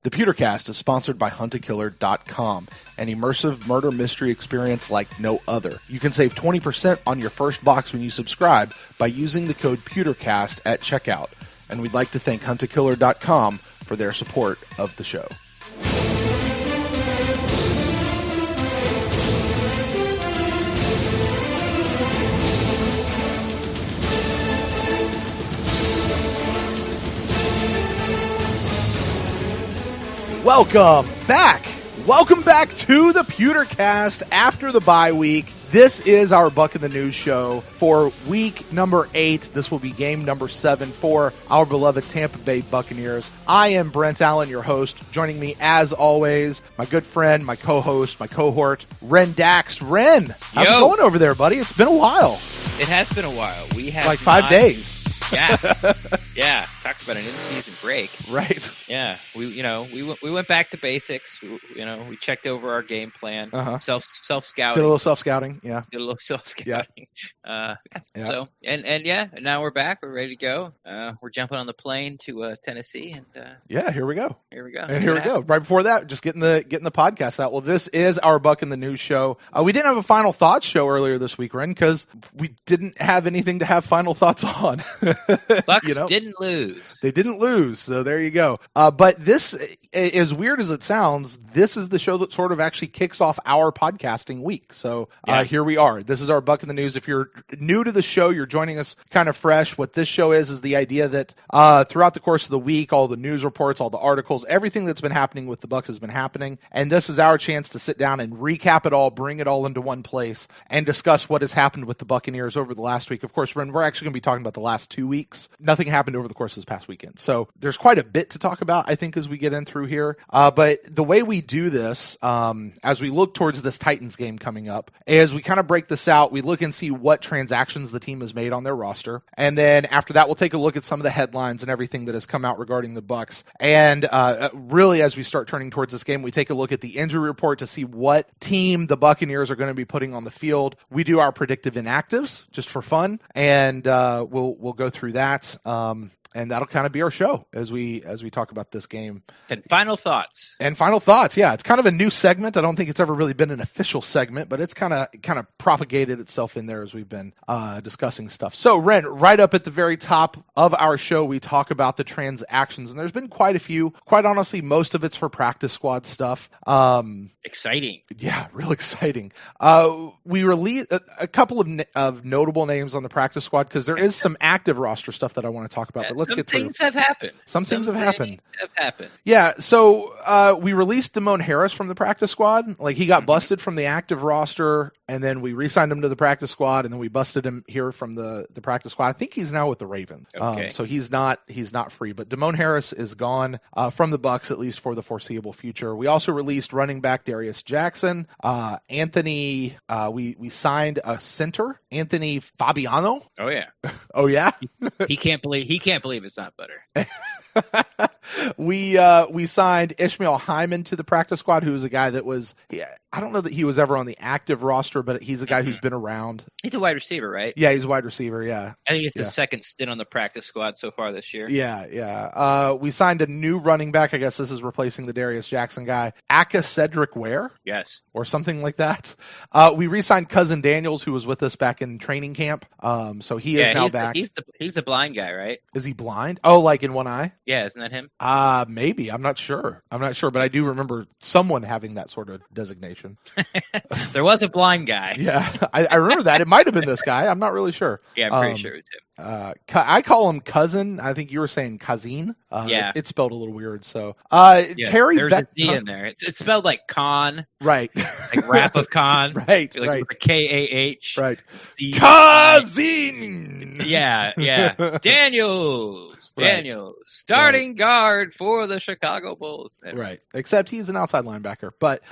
The Pewtercast is sponsored by HuntAKiller.com, an immersive murder mystery experience like no other. You can save 20% on your first box when you subscribe by using the code Pewtercast at checkout. And we'd like to thank HuntAKiller.com for their support of the show. Welcome back. Welcome back to the Pewtercast after the bye week. This is our Buck in the News show for week number 8. This will be game number 7 for our beloved Tampa Bay Buccaneers. I am Brent Allen, your host. Joining me, as always, my good friend, my co-host, my cohort, Ren Dax. Ren, how's it going over there, buddy? It's been a while. It has been a while. We have like 5 days. Yeah, yeah. Talked about an in-season break. Right. Yeah. We went back to basics. We checked over our game plan. Self-scouting. Did a little self-scouting. Yeah. Did a little self-scouting. Yeah. So and now we're back. We're ready to go. We're jumping on the plane to Tennessee, and here we go. Here we go. And here we go. Right before that, just getting the podcast out. Well, this is our Buck in the News show. We didn't have a final thoughts show earlier this week, Ren, because we didn't have anything to have final thoughts on. Bucs didn't lose. They didn't lose, so there you go. But this, as weird as it sounds, this is the show that sort of actually kicks off our podcasting week. So here we are. This is our Buck in the News. If you're new to the show, you're joining us kind of fresh. What this show is the idea that throughout the course of the week, all the news reports, all the articles, everything that's been happening with the Bucs has been happening. And this is our chance to sit down and recap it all, bring it all into one place, and discuss what has happened with the Buccaneers over the last week. Of course, Ren, we're actually going to be talking about the last 2 weeks. Nothing happened over the course of this past weekend. So there's quite a bit to talk about, I think, as we get in through here. But the way we do this, as we look towards this Titans game coming up, is we kind of break this out. We look and see what transactions the team has made on their roster. And then after that, we'll take a look at some of the headlines and everything that has come out regarding the Bucs. And really, as we start turning towards this game, we take a look at the injury report to see what team the Buccaneers are going to be putting on the field. We do our predictive inactives just for fun, and we'll go through that. And that'll kind of be our show as we talk about this game. And final thoughts. Yeah, it's kind of a new segment. I don't think it's ever really been an official segment, but it's kind of propagated itself in there as we've been discussing stuff. So, Ren, right up at the very top of our show, we talk about the transactions, and there's been quite a few. Quite honestly, most of it's for practice squad stuff. Exciting. Yeah, real exciting. We released a couple of notable names on the practice squad because there is some active roster stuff that I want to talk about. But let's get through. Some things have happened. Yeah, so we released Damone Harris from the practice squad. Like, he got busted from the active roster, and then we re-signed him to the practice squad, and then we busted him here from the practice squad. I think he's now with the Ravens. Okay. So he's not free. But Damone Harris is gone from the Bucs, at least for the foreseeable future. We also released running back Darius Jackson. Anthony, we signed a center, Anthony Fabiano. Oh, yeah. Oh, yeah? He can't believe it's not butter. We signed Ishmael Hyman to the practice squad, who is a guy that was, I don't know that he was ever on the active roster, but he's a guy who's been around. He's a wide receiver, right? Yeah, he's a wide receiver, yeah. I think it's the second stint on the practice squad so far this year. Yeah. We signed a new running back. I guess this is replacing the Darius Jackson guy. Aka Cedric Ware? Yes. Or something like that. We re-signed Cousin Daniels, who was with us back in training camp. So he is now back. He's the blind guy, right? Is he blind? Oh, like in one eye? Yeah, isn't that him? Maybe. I'm not sure, but I do remember someone having that sort of designation. There was a blind guy. Yeah, I remember that. It might have been this guy. I'm not really sure. Yeah, I'm pretty sure it was him. I call him Cousin. I think you were saying Cousin. Yeah. It's spelled a little weird. So, Terry, there's a Z in there. It's spelled like Con. Right. Like Wrath of Con. Right. Like right. K-A-H. Right. C-I. Cousin. Yeah. Daniels. Starting guard for the Chicago Bulls. Right. Except he's an outside linebacker. But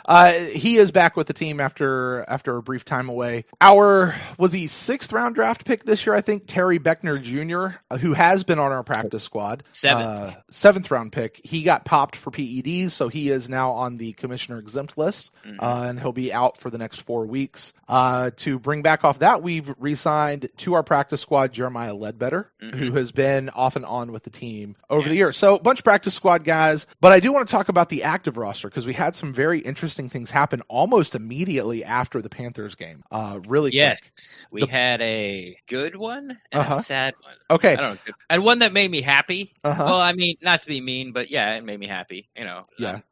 he is back with the team after a brief time away. Was he 6th round draft pick this year? I think Terry Beck Beckner Jr., who has been on our practice squad, seventh round pick. He got popped for PEDs, so he is now on the commissioner exempt list, and he'll be out for the next 4 weeks. To bring back off that, we've re-signed to our practice squad Jeremiah Ledbetter, who has been off and on with the team over the years. So a bunch of practice squad guys, but I do want to talk about the active roster because we had some very interesting things happen almost immediately after the Panthers game. Really quick. We had a good one and a sad one. Okay. I don't know. And one that made me happy. Well, I mean, not to be mean, but yeah, it made me happy. You know,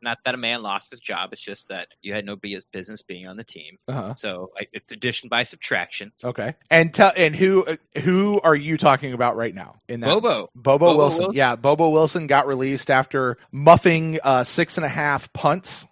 not that a man lost his job. It's just that you had no business being on the team. So it's addition by subtraction. Okay. And who are you talking about right now? In that Bobo Wilson. Yeah, Bobo Wilson got released after muffing 6.5 punts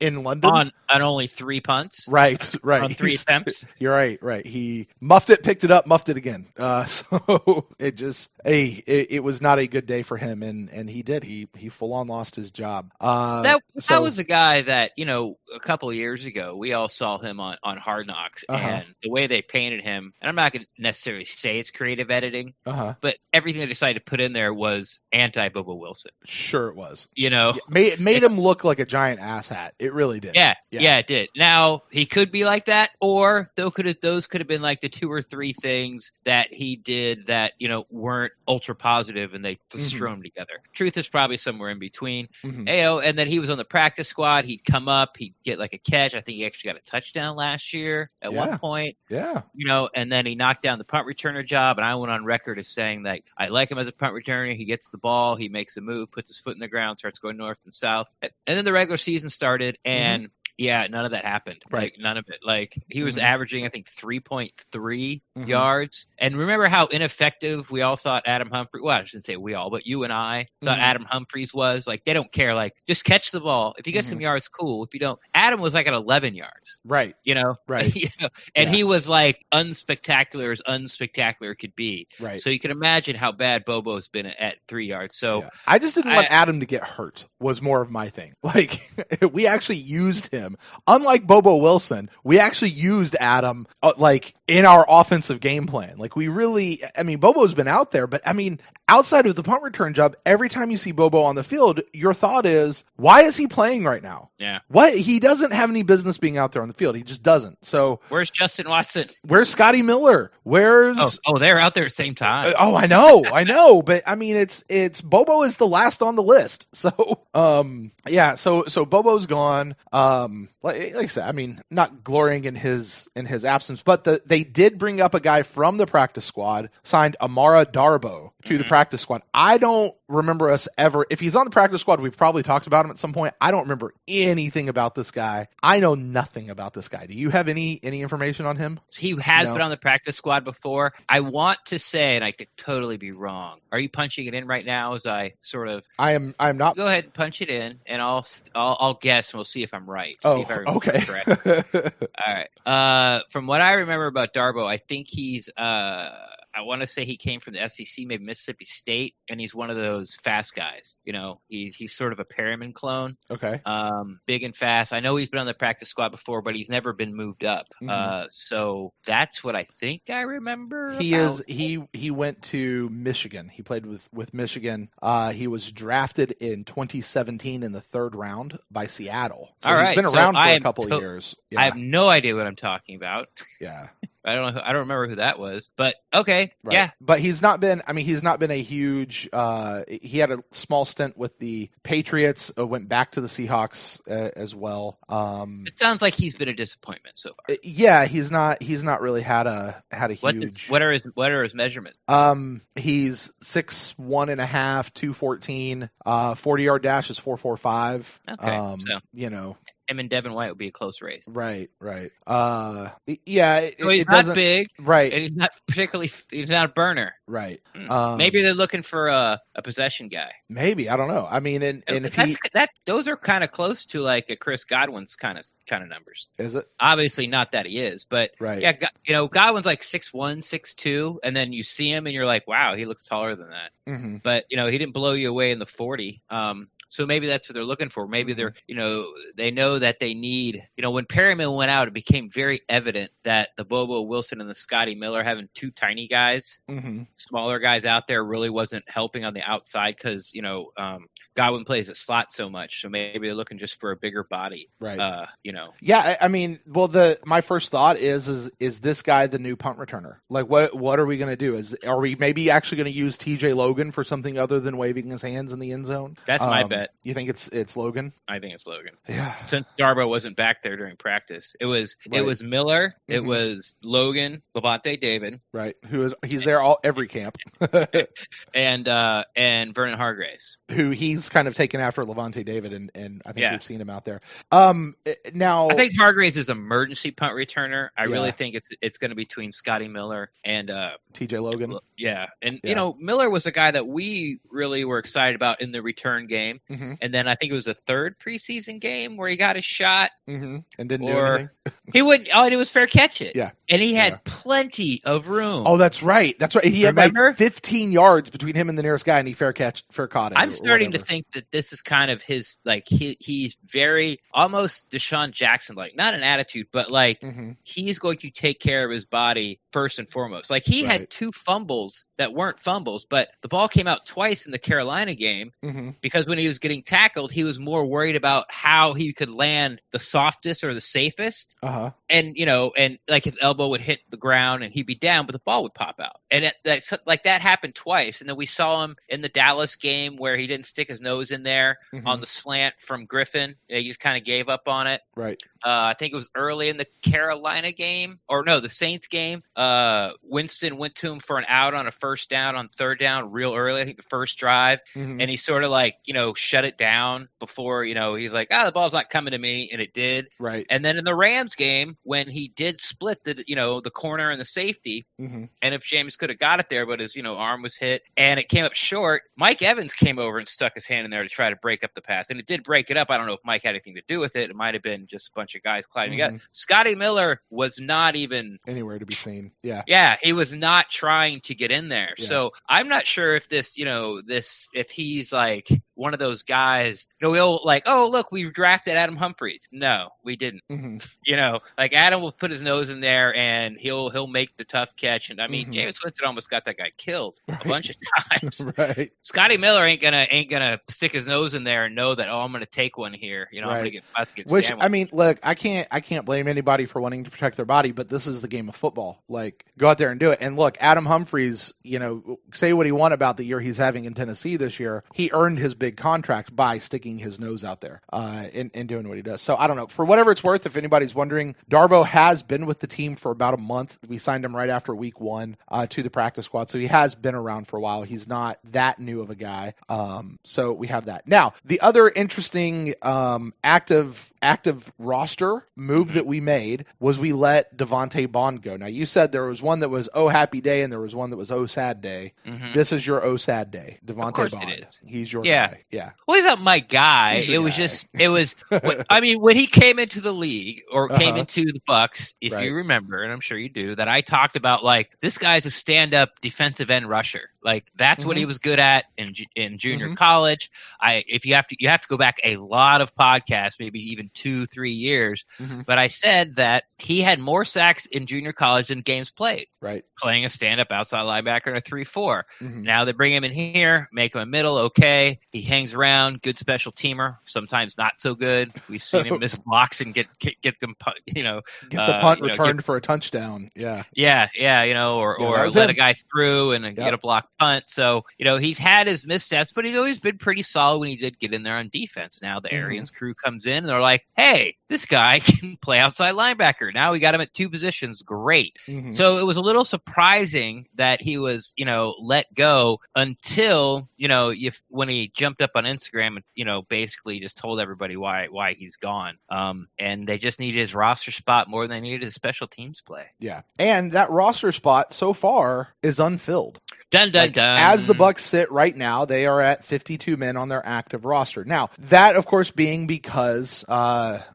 in London on only 3 punts. Right. On 3 attempts. You're right. He muffed it, picked it up, muffed it again. So it just it was not a good day for him, and he did. He full on lost his job. That was a guy that, you know, a couple of years ago we all saw him on Hard Knocks, and the way they painted him, and I'm not going to necessarily say it's creative editing, but everything they decided to put in there was anti-Bobo Wilson. Sure it was. You know, made him look like a giant asshat. It really did. Yeah, it did. Now he could be like that, or those could have been like the 2 or 3 things that he did that, you know, weren't ultra positive, and they thrown them together. Truth is probably somewhere in between. And then he was on the practice squad. He'd come up, he'd get like a catch. I think he actually got a touchdown last year at one point. Yeah, you know, and then he knocked down the punt returner job. And I went on record as saying that I like him as a punt returner. He gets the ball, he makes a move, puts his foot in the ground, starts going north and south. And then the regular season started, and none of that happened. Right. Like, none of it. Like, he was averaging, I think, 3.3 yards. And remember how ineffective we all thought Adam Humphries, well, I shouldn't say we all, but you and I thought Adam Humphries was. Like, they don't care. Like, just catch the ball. If you get some yards, cool. If you don't, Adam was like at 11 yards. Right. You know? Right. You know? And he was like unspectacular as unspectacular could be. Right. So you can imagine how bad Bobo's been at 3 yards. So I just didn't want Adam to get hurt was more of my thing. Like, we actually used him. Unlike Bobo Wilson, we actually used Adam like in our offensive game plan. Like, we really, I mean, Bobo's been out there, but I mean, outside of the punt return job, every time you see Bobo on the field, your thought is, why is he playing right now? Yeah. What? He doesn't have any business being out there on the field. He just doesn't. So where's Justin Watson? Where's Scotty Miller? Where's they're out there at the same time. I know, but I mean, it's Bobo is the last on the list. So so Bobo's gone. Like I said, I mean, not glorying in his absence, but they did bring up a guy from the practice squad, signed Amara Darboh to the practice squad. I don't remember us ever, if he's on the practice squad, we've probably talked about him at some point. I don't remember anything about this guy. I know nothing about this guy. Do you have any information on him? He has been on the practice squad before. I want to say, and I could totally be wrong. Are you punching it in right now as I sort of... I'm not. Go ahead and punch it in, and I'll guess, and we'll see if I'm right. Oh, okay. All right. From what I remember about Darboh, I think he's... I want to say he came from the SEC, maybe Mississippi State, and he's one of those fast guys. You know, he's sort of a Perriman clone. Okay. Big and fast. I know he's been on the practice squad before, but he's never been moved up. So that's what I think I remember. He went to Michigan. He played with Michigan. He was drafted in 2017 in the 3rd round by Seattle. So he's been around for a couple of years. Yeah. I have no idea what I'm talking about. Yeah. I don't know. I don't remember who that was, but okay. Right. Yeah. But he's not been a huge, he had a small stint with the Patriots, went back to the Seahawks as well. It sounds like he's been a disappointment so far. Yeah. He's not really had a huge, what are his measurements? He's 6'1.5", 214, 40-yard dash is 4.45. Okay. So, you know, him and Devin White would be a close race. Right. He's not big. Right. And he's not a burner. Right. Maybe they're looking for a possession guy. Maybe. I don't know. I mean, and if those are kind of close to like a Chris Godwin's kind of numbers. Is it? Obviously not that he is, but right. Yeah, you know, Godwin's like 6'1", 6'2", and then you see him and you're like, wow, he looks taller than that. Mm-hmm. But, you know, he didn't blow you away in the 40. So maybe that's what they're looking for. Maybe they're, they know that they need, when Perryman went out, it became very evident that the Bobo Wilson and the Scotty Miller having two tiny guys, smaller guys out there really wasn't helping on the outside because, Godwin plays at slot so much. So maybe they're looking just for a bigger body. Right. Yeah. I mean, well, my first thought is this guy the new punt returner? Like, what are we going to do? Are we maybe actually going to use TJ Logan for something other than waving his hands in the end zone? That's my bet. You think it's Logan? I think it's Logan. Yeah. Since Darbo wasn't back there during practice, it was Miller, it was Logan, Levante David, right? He's there every camp, and Vernon Hargraves, who he's kind of taken after Levante David, and I think we've seen him out there. Now I think Hargraves is emergency punt returner. I really think it's going to be between Scotty Miller and TJ Logan. Yeah, and Miller was a guy that we really were excited about in the return game, and then I think it was the third preseason game where he got his shot and didn't do anything. He wouldn't. All he did was fair catch it. Yeah, and he had plenty of room. Oh, that's right. He had like 15 yards between him and the nearest guy, and he fair caught it. I'm starting to think that this is kind of his he's very almost Deshaun Jackson like, not an attitude, but like he's going to take care of his body first and foremost. Like he had two fumbles that weren't fumbles, but the ball came out twice in the Carolina game because when he was getting tackled, he was more worried about how he could land the softest or the safest. And and like his elbow would hit the ground and he'd be down, but the ball would pop out. And that happened twice. And then we saw him in the Dallas game where he didn't stick his nose in there on the slant from Griffin. He just kind of gave up on it. Right. I think it was early in the Carolina game, or no, the Saints game. Winston went to him for an out on a first down on third down real early, I think the first drive. And he sort of shut it down before, he's like, the ball's not coming to me. And it did. Right. And then in the Rams game, when he did split the corner and the safety, and if Jameis could have got it there, but his, arm was hit and it came up short, Mike Evans came over and stuck his hand in there to try to break up the pass. And it did break it up. I don't know if Mike had anything to do with it. It might have been just a bunch of guys climbing together. Scotty Miller was not even anywhere to be seen. Yeah. Yeah. He was not trying to get in there. Yeah. So I'm not sure if if he's like one of those guys, we'll like, oh, look, we drafted Adam Humphries. No, we didn't. Like Adam will put his nose in there and he'll make the tough catch. And I mean, Jameis Winston almost got that guy killed a bunch of times. Right. Scotty Miller ain't gonna stick his nose in there and know that, I'm gonna take one here. I'm gonna get which sandwiched. I mean, look, I can't blame anybody for wanting to protect their body, but this is the game of football. Like, go out there and do it. And look, Adam Humphries, say what he want about the year he's having in Tennessee this year, he earned his big contract by sticking his nose out there and doing what he does. So I don't know. For whatever it's worth, if anybody's wondering, Darbo has been with the team for about a month. We signed him right after week 1 to the practice squad. So he has been around for a while. He's not that new of a guy. So we have that. Now, the other interesting active roster move that we made was we let Devontae Bond go. Now, you said there was one that was oh happy day and there was one that was oh sad day. This is your oh sad day. Devontae Bond. It is. He's your guy. Yeah. Well, he's not my guy. When he came into the league or came into the Bucs, if you remember, and I'm sure you do, that I talked about like this guy's a stand-up defensive end rusher. Like that's what he was good at in junior college. You have to go back a lot of podcasts, maybe even 2-3 years. But I said that he had more sacks in junior college than games played. Right. Playing a stand-up outside linebacker in a 3-4. Now they bring him in here, make him a middle, okay. He hangs around, good special teamer, sometimes not so good. We've seen him miss blocks and get them, get the punt returned for a touchdown. Yeah. Or let a guy through and get a block punt. So, he's had his missteps, but he's always been pretty solid when he did get in there on defense. Now the Arians crew comes in and they're like, hey, this guy can play outside linebacker. Now we got him at 2 positions. Great. So it was a little surprising that he was, let go until, when he jumped up on Instagram and, basically just told everybody why he's gone. And they just needed his roster spot more than they needed his special teams play. Yeah. And that roster spot so far is unfilled. Done. as the Bucs sit right now, they are at 52 men on their active roster. Now, that, of course, being because,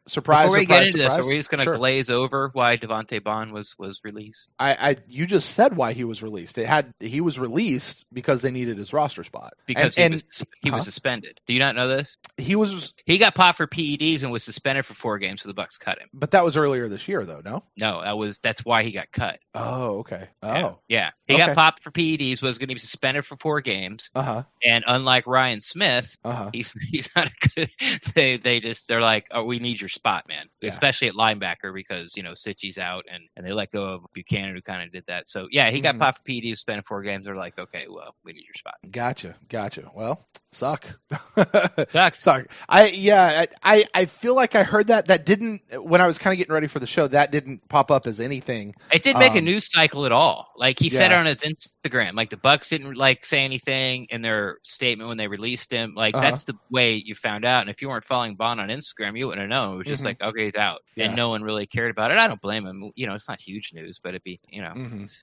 surprise, Before we get into surprise. this, are we just going to glaze over why Devontae Bond was released? You just said why he was released. He was released because they needed his roster spot. Because he was suspended. Do you not know this? He got popped for PEDs and was suspended for 4 games, so the Bucs cut him. But that was earlier this year, though, no? No, that's why he got cut. Oh, okay. Oh. Yeah. He got popped for PEDs, was going to be suspended for 4 games. And unlike Ryan Smith, he's not a good they're like, oh, we need your spot, man. Yeah. Especially at linebacker because, Sitchy's out and they let go of Buc'In, who kind of did that. So yeah, he got popped for PEDs, suspended 4 games. They're like, okay, well, we need your spot. Gotcha. Well, suck. Suck. I feel like I heard that didn't, when I was kind of getting ready for the show, that didn't pop up as anything. It didn't make a news cycle at all. Like he said on his Instagram, like the Bucs didn't say anything in their statement when they released him. Like that's the way you found out. And if you weren't following Bond on Instagram, you wouldn't have known. It was just like, okay, he's out, and no one really cared about it. I don't blame him. It's not huge news, but it'd be,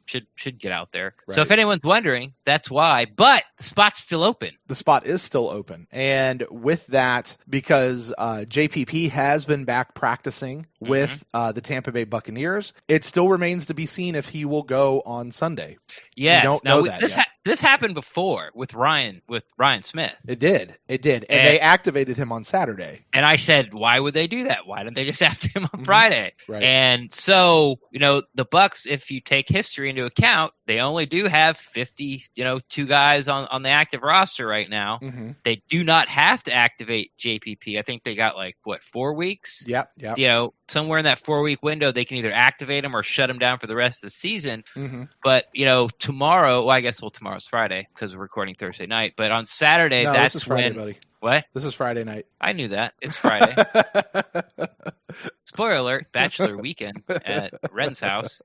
should get out there. Right. So if anyone's wondering, that's why. But the spot's still open. The spot is still open, and with that, because JPP has been back practicing with the Tampa Bay Buccaneers, it still remains to be seen if he will go on Sunday. Yes. We don't know that yet. This happened before with Ryan Smith. It did. And they activated him on Saturday. And I said, why would they do that? Why didn't they just activate him on Friday? Right. And so, the Bucs, if you take history into account, they only do have 50, 2 guys on the active roster right now. They do not have to activate JPP. I think they got 4 weeks? Yep. Somewhere in that 4-week window, they can either activate him or shut him down for the rest of the season. But, tomorrow, tomorrow's Friday because we're recording Thursday night. But on Saturday, that's this is Friday, when. Buddy. What? This is Friday night. I knew that. It's Friday. Spoiler alert, Bachelor weekend at Ren's house.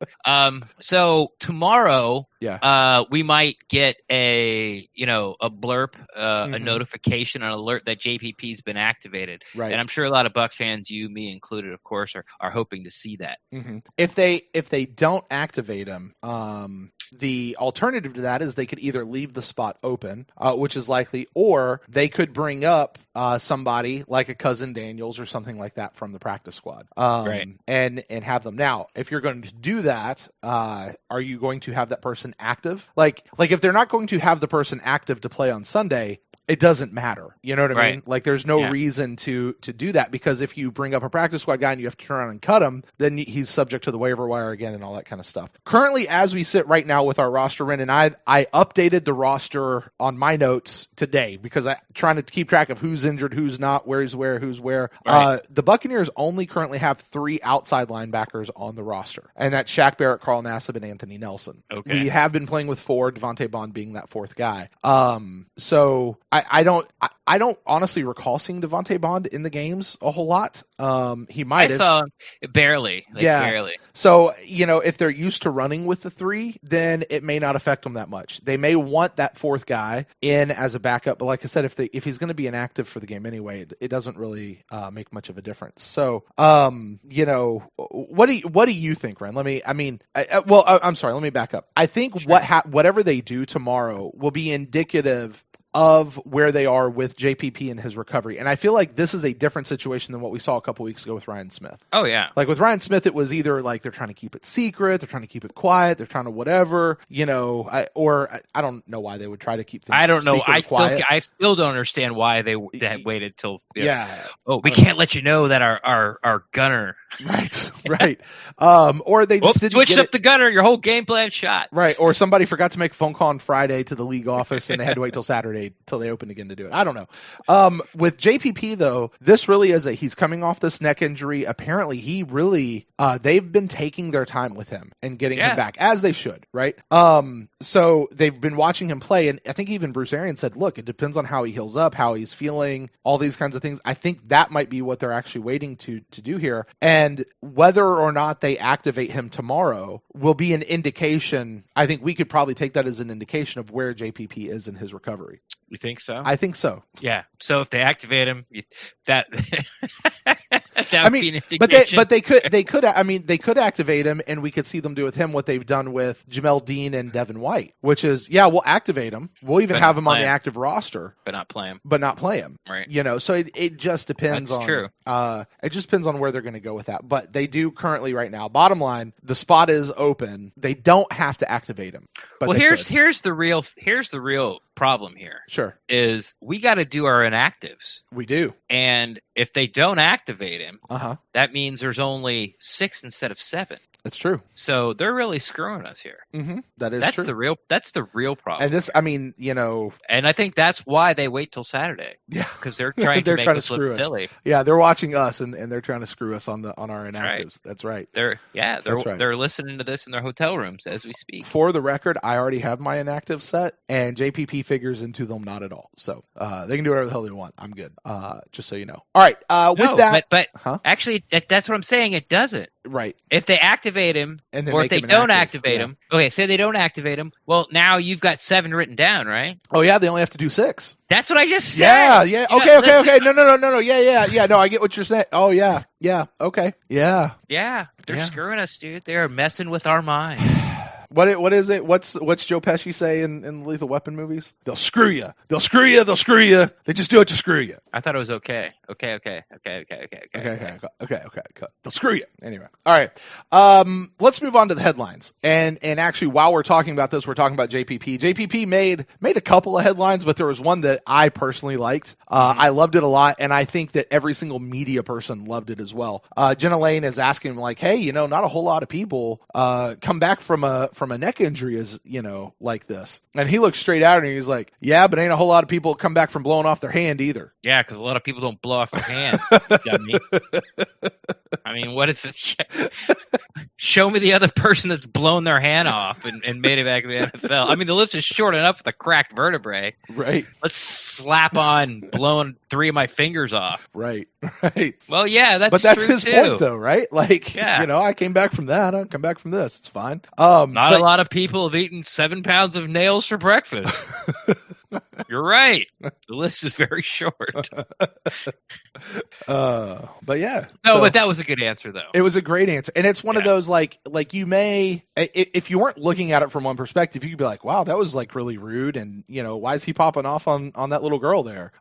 So tomorrow, we might get a blurb, a notification, an alert that JPP's been activated. Right. And I'm sure a lot of Bucs fans, you, me included, of course, are hoping to see that. If they don't activate him, the alternative to that is they could either leave the spot open, which is likely, or they could bring up somebody like a Cousin Daniels or something like that from the practice squad, and have them. Now, if you're going to do that, are you going to have that person active? Like if they're not going to have the person active to play on Sunday, it doesn't matter. You know what I mean? Like there's no reason to do that, because if you bring up a practice squad guy and you have to turn around and cut him, then he's subject to the waiver wire again and all that kind of stuff. Currently, as we sit right now with our roster, Ren, and I updated the roster on my notes today because I'm trying to keep track of who's injured, who's not, who's where. Right. The Buccaneers only currently have 3 outside linebackers on the roster, and that's Shaq Barrett, Carl Nassib, and Anthony Nelson. Okay. We have been playing with 4, Devontae Bond being that 4th guy. So I don't honestly recall seeing Devontae Bond in the games a whole lot. He might have. I saw him barely. Barely. So, if they're used to running with the 3, then it may not affect them that much. They may want that 4th guy in as a backup, but like I said, if he's going to be inactive for the game anyway, it doesn't really make much of a difference. So, what do you think, Ren? I'm sorry, let me back up. I think whatever they do tomorrow will be indicative of where they are with JPP and his recovery. And I feel like this is a different situation than what we saw a couple weeks ago with Ryan Smith. Oh, yeah. Like with Ryan Smith, it was either like they're trying to keep it secret, they're trying to keep it quiet, they're trying to whatever, I don't know why they would try to keep things I don't know. quiet. I still don't understand why they waited till... we can't let you know that our gunner... Right. Or they just didn't switched up the gunner, your whole game plan shot. Right. Or somebody forgot to make a phone call on Friday to the league office and they had to wait till Saturday till they opened again to do it. I don't know. With JPP though, this really is he's coming off this neck injury. Apparently he really, they've been taking their time with him and getting him back, as they should, right? So they've been watching him play, and I think even Bruce Arians said, look, it depends on how he heals up, how he's feeling, all these kinds of things. I think that might be what they're actually waiting to do here. And whether or not they activate him tomorrow will be an indication. I think we could probably take that as an indication of where JPP is in his recovery. You think so? I think so. Yeah. So if they activate him, I mean, but they could activate him, and we could see them do with him what they've done with Jamel Dean and Devin White, which is, we'll activate him. We'll even have him on the active roster, but not play him. Right. So it just depends on. True. It just depends on where they're going to go with that. But they do currently right now. Bottom line, the spot is open. They don't have to activate him. But here's the real problem here. Sure. Is we got to do our inactives. We do. And if they don't activate him, that means there's only 6 instead of 7. That's true. So they're really screwing us here. Mm-hmm. That's true. That's the real problem. And this, and I think that's why they wait till Saturday. Yeah, because they're trying to make us look silly. Yeah, they're watching us and they're trying to screw us on our inactives. That's right. They're listening to this in their hotel rooms as we speak. For the record, I already have my inactive set, and JPP figures into them not at all. So they can do whatever the hell they want. I'm good. Just so you know. All right. Actually, that's what I'm saying. It doesn't. Right. If they activate him, or if they don't activate him, okay, say they don't activate him, well, now you've got 7 written down, right? Oh, yeah, they only have to do 6. That's what I just said. Yeah. Okay. No. Yeah. No, I get what you're saying. Oh, yeah. Yeah. Okay. Yeah. Yeah. They're screwing us, dude. They're messing with our mind. What is it? What's Joe Pesci say in Lethal Weapon movies? They'll screw you. They'll screw you. They'll screw you. They just do it to screw you. I thought it was okay. Okay. They'll screw you. Anyway. All right. Let's move on to the headlines. And actually, while we're talking about this, we're talking about JPP. JPP made a couple of headlines, but there was one that I personally liked. I loved it a lot, and I think that every single media person loved it as well. Jenna Lane is asking him, like, hey, not a whole lot of people come back from a neck injury like this. And he looks straight at her and he's like, yeah, but ain't a whole lot of people come back from blowing off their hand either. Yeah, because a lot of people don't blow off their hand. Dummy. I mean, what is it? Show me the other person that's blown their hand off and made it back to the NFL. I mean, the list is short enough with a cracked vertebrae. Right. Let's slap on blowing 3 of my fingers off. Right. Well, yeah, that's his too. point, though, right? Like, I came back from that. I'll come back from this. It's fine. Not a lot of people have eaten 7 pounds of nails for breakfast. You're right. The list is very short. But yeah. No, but that was a good answer, though. It was a great answer. And it's one of those, like you may, if you weren't looking at it from one perspective, you could be like, wow, that was like really rude. And, why is he popping off on that little girl there?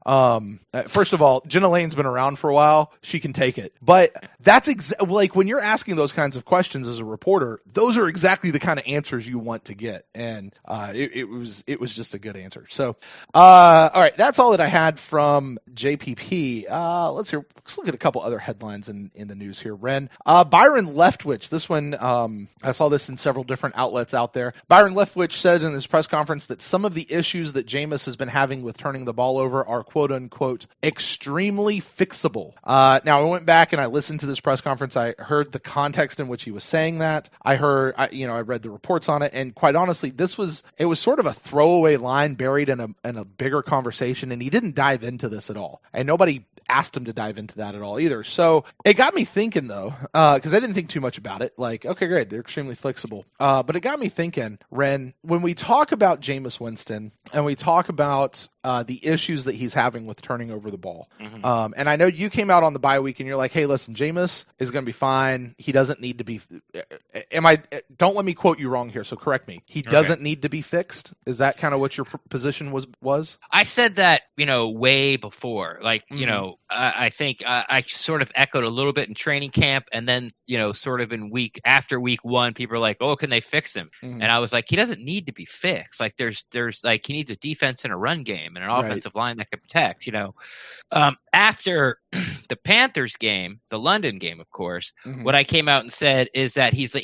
First of all, Jenna Lane's been around for a while. She can take it. But that's like when you're asking those kinds of questions as a reporter, those are exactly the kind of answers you want to get. And it was just a good answer. So, all right, that's all that I had from JPP. Let's look at a couple other headlines in the news here. Ren, Byron Leftwich. This one, I saw this in several different outlets out there. Byron Leftwich said in his press conference that some of the issues that Jameis has been having with turning the ball over are quote unquote extremely fixable. Now I went back and I listened to this press conference. I heard the context in which he was saying that. I read the reports on it, and quite honestly, it was sort of a throwaway line buried in a bigger conversation, and he didn't dive into this at all. And nobody asked him to dive into that at all either. So it got me thinking, though, because I didn't think too much about it. Like, okay, great, they're extremely flexible. But it got me thinking, Ren, when we talk about Jameis Winston and we talk about the issues that he's having with turning over the ball. Mm-hmm. And I know you came out on the bye week and you're like, hey, listen, Jameis is going to be fine. He doesn't need to be, don't let me quote you wrong here. So correct me. He doesn't need to be fixed. Is that kind of what your position was? I said that, way before, like, I think I sort of echoed a little bit in training camp, and then, sort of after week 1, people are like, oh, can they fix him? Mm-hmm. And I was like, he doesn't need to be fixed. Like there's like, he needs a defense and a run game and an offensive line that can protect, After the Panthers game, the London game, of course, what I came out and said is that he's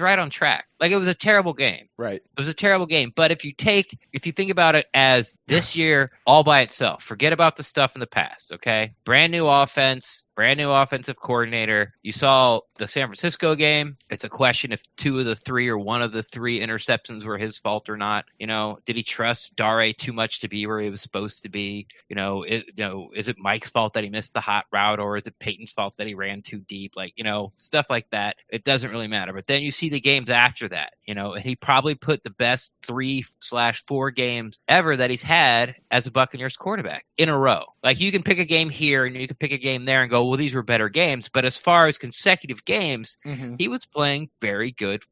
right on track. Like, it was a terrible game. Right. It was a terrible game. But if you think about it as this year all by itself, forget about the stuff in the past, okay? Brand new offense, brand new offensive coordinator. You saw the San Francisco game. It's a question if 2 of the 3 or 1 of the 3 interceptions were his fault or not. Did he trust Dare too much to be where he was supposed to be? Is it Mike's fault that he missed the hot route, or is it Peyton's fault that he ran too deep? Like, stuff like that. It doesn't really matter. But then you see the games after that, and he probably put the best 3/4 games ever that he's had as a Buccaneers quarterback. in a row. Like, you can pick a game here and you can pick a game there and go, well, these were better games. But as far as consecutive games, he was playing very good,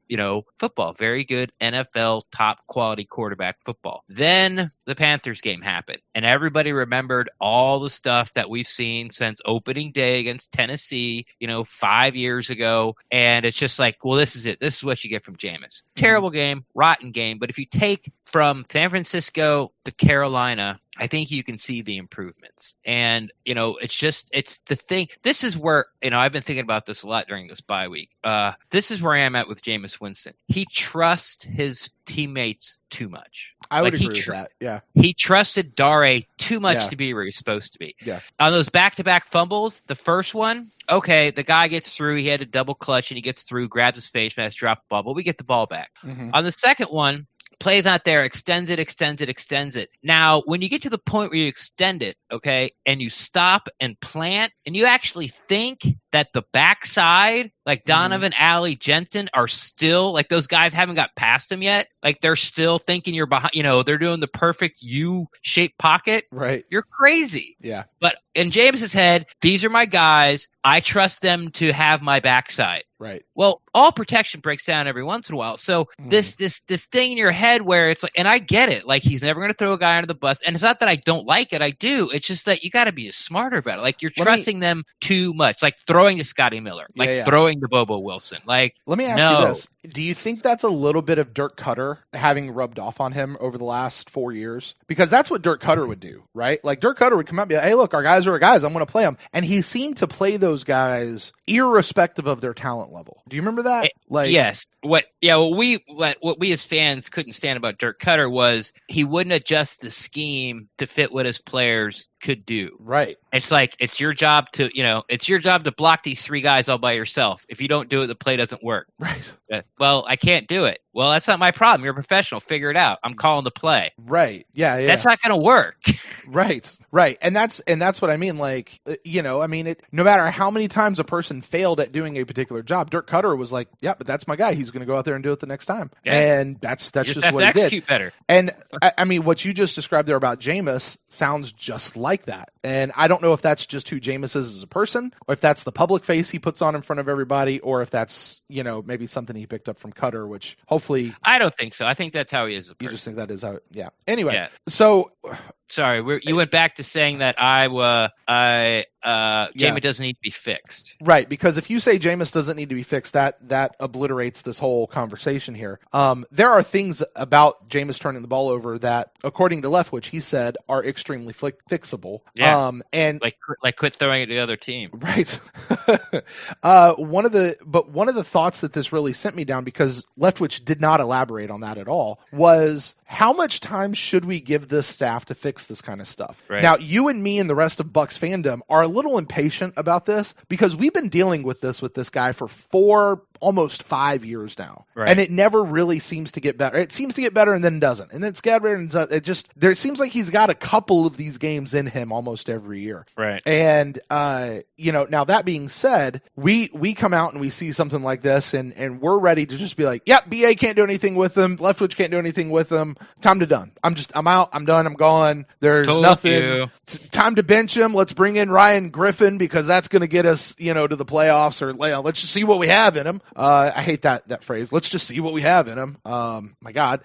football, very good NFL top quality quarterback football. Then the Panthers game happened, and everybody remembered all the stuff that we've seen since opening day against Tennessee, 5 years ago. And it's just like, well, this is it. This is what you get from Jameis. Terrible game, rotten game. But if you take from San Francisco to Carolina, I think you can see the improvements. And, it's the thing. This is where, I've been thinking about this a lot during this bye week. This is where I am at with Jameis Winston. He trusts his teammates too much. I would agree with that. Yeah. He trusted Dare too much to be where he's supposed to be. Yeah. On those back-to-back fumbles, the first one, okay, the guy gets through. He had a double clutch and he gets through, grabs his face mask, dropped the ball, but we get the ball back. On the second one, plays not there, extends it. Now, when you get to the point where you extend it, okay, and you stop and plant, and you actually think that the backside, like Donovan, Alley, Jensen, are still, like, those guys haven't got past him yet. Like, they're still thinking you're behind, they're doing the perfect U-shaped pocket. Right. You're crazy. Yeah. But in James's head, these are my guys. I trust them to have my backside. Right. Well, all protection breaks down every once in a while. So this thing in your head where it's like, and I get it, like, he's never going to throw a guy under the bus. And it's not that I don't like it. I do. It's just that you got to be smarter about it. Like, you're trusting them too much, like throwing to Scotty Miller, like throwing to Bobo Wilson. Like, let me ask you this. Do you think that's a little bit of Dirk Cutter having rubbed off on him over the last 4 years? Because that's what Dirk Cutter would do, right? Like, Dirk Cutter would come out and be like, hey, look, our guys are our guys. I'm going to play them. And he seemed to play those guys irrespective of their talent level. Do you remember that? Yes. What we as fans couldn't stand about Dirk Cutter was he wouldn't adjust the scheme to fit what his players could do. Right. It's like, it's your job to block these three guys all by yourself. If you don't do it, the play doesn't work. Right. Well, I can't do it. Well, that's not my problem. You're a professional. Figure it out. I'm calling the play. Right. Yeah. That's not going to work. Right. Right. And that's what I mean. Like, no matter how many times a person failed at doing a particular job, Dirk Cutter was like, yeah, but that's my guy. He's going to go out there and do it the next time. Yeah. And that's just what he did. Execute better. And I mean, what you just described there about Jameis sounds just like that. And I don't know if that's just who Jameis is as a person, or if that's the public face he puts on in front of everybody, or if that's, maybe something he picked up from Cutter, which hopefully... I don't think so. I think that's how he is as a person. You just think that is how... Yeah. Anyway, yeah. So... Sorry, you went back to saying that Jameis doesn't need to be fixed. Right, because if you say Jameis doesn't need to be fixed, that obliterates this whole conversation here. There are things about Jameis turning the ball over that, according to Leftwich, he said are extremely fixable. Yeah, and like quit throwing it to the other team. Right. One of the thoughts that this really sent me down, because Leftwich did not elaborate on that at all, was how much time should we give this staff to fix this kind of stuff? Right. Now, you and me and the rest of Bucs fandom are a little impatient about this, because we've been dealing with this guy for almost 5 years now. Right. And it never really seems to get better. It seems to get better and then doesn't. And then it's got better and it seems like he's got a couple of these games in him almost every year. Right. And, now that being said, we come out and we see something like this and we're ready to just be like, yep, BA can't do anything with him. Leftwich can't do anything with him. Time to done. I'm out. I'm done. I'm gone. There's nothing. Time to bench him. Let's bring in Ryan Griffin, because that's going to get us, to the playoffs, or let's just see what we have in him. I hate that phrase. Let's just see what we have in him. My God.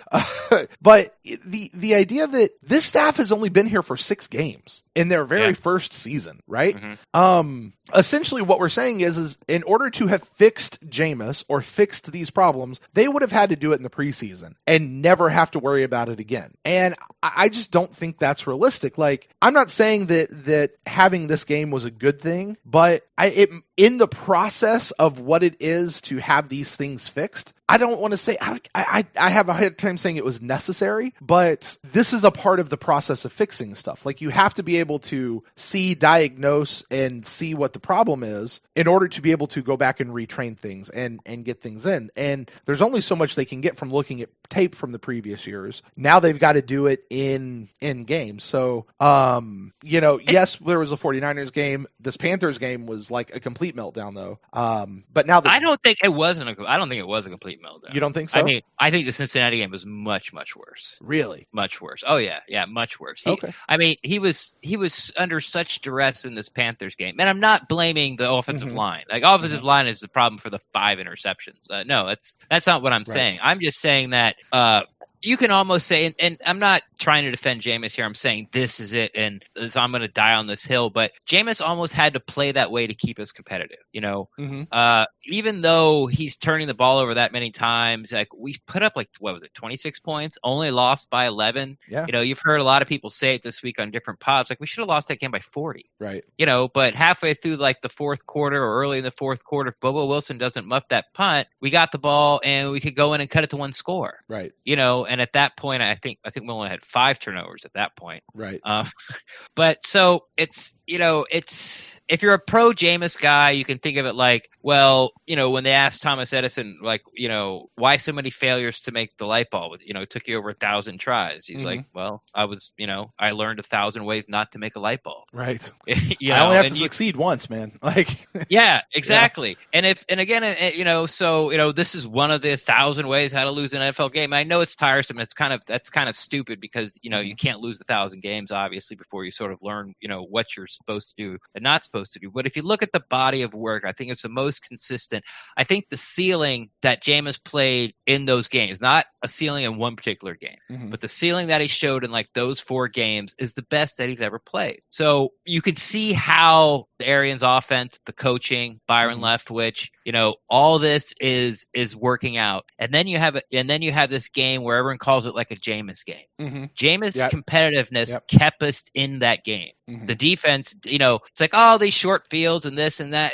But the idea that this staff has only been here for 6 games in their very first season, right? Mm-hmm. Essentially what we're saying is in order to have fixed Jameis or fixed these problems, they would have had to do it in the preseason and never have to worry about it again. And I just don't think that's realistic. Like, I'm not saying that having this game was a good thing, but in the process of what it is to have these things fixed, I don't want to say, I have a hard time saying it was necessary, but this is a part of the process of fixing stuff. Like, you have to be able to diagnose and see what the problem is in order to be able to go back and retrain things and get things in. And there's only so much they can get from looking at tape from the previous years. Now they've got to do it in games. So, yes, there was a 49ers game. This Panthers game was like a complete meltdown, though. But now I don't think it was a complete meltdown. You don't think so? I mean, I think the Cincinnati game was much, much worse. Really? Much worse. Oh yeah, much worse. Okay. I mean, he was under such duress in this Panthers game, and I'm not blaming the offensive line. Like, offensive line is the problem for the 5 interceptions. No, that's not what I'm saying. I'm just saying that you can almost say, and I'm not trying to defend Jameis here. I'm saying this is it, and so I'm going to die on this hill. But Jameis almost had to play that way to keep us competitive. Even though he's turning the ball over that many times, like, we put up 26 points, only lost by 11. Yeah. You've heard a lot of people say it this week on different pods. Like, we should have lost that game by 40. Right. But halfway through the fourth quarter or early in the fourth quarter, if Bobo Wilson doesn't muff that punt, we got the ball and we could go in and cut it to one score. Right. And at that point, I think we only had 5 turnovers at that point. Right. But so it's if you're a pro Jameis guy, you can think of it like, well, when they asked Thomas Edison, why so many failures to make the light bulb? It took you over 1,000 tries. He's like, well, I learned 1,000 ways not to make a light bulb. Right. I only have to succeed once, man. Yeah, exactly. Yeah. So this is one of the 1,000 ways how to lose an NFL game. I know it's tiresome. That's kind of stupid because you can't lose 1,000 games obviously before you sort of learn what you're supposed to do and not supposed to do. But if you look at the body of work, I think it's the most consistent. I think the ceiling that Jameis played in those games, not a ceiling in one particular game, but the ceiling that he showed in those 4 games is the best that he's ever played. So you could see how the Arians offense, the coaching, Byron Leftwich, all this is working out. And then you have this game where everyone calls it like a Jameis game. Jameis' competitiveness kept us in that game. The defense, it's like, oh, these short fields and this and that.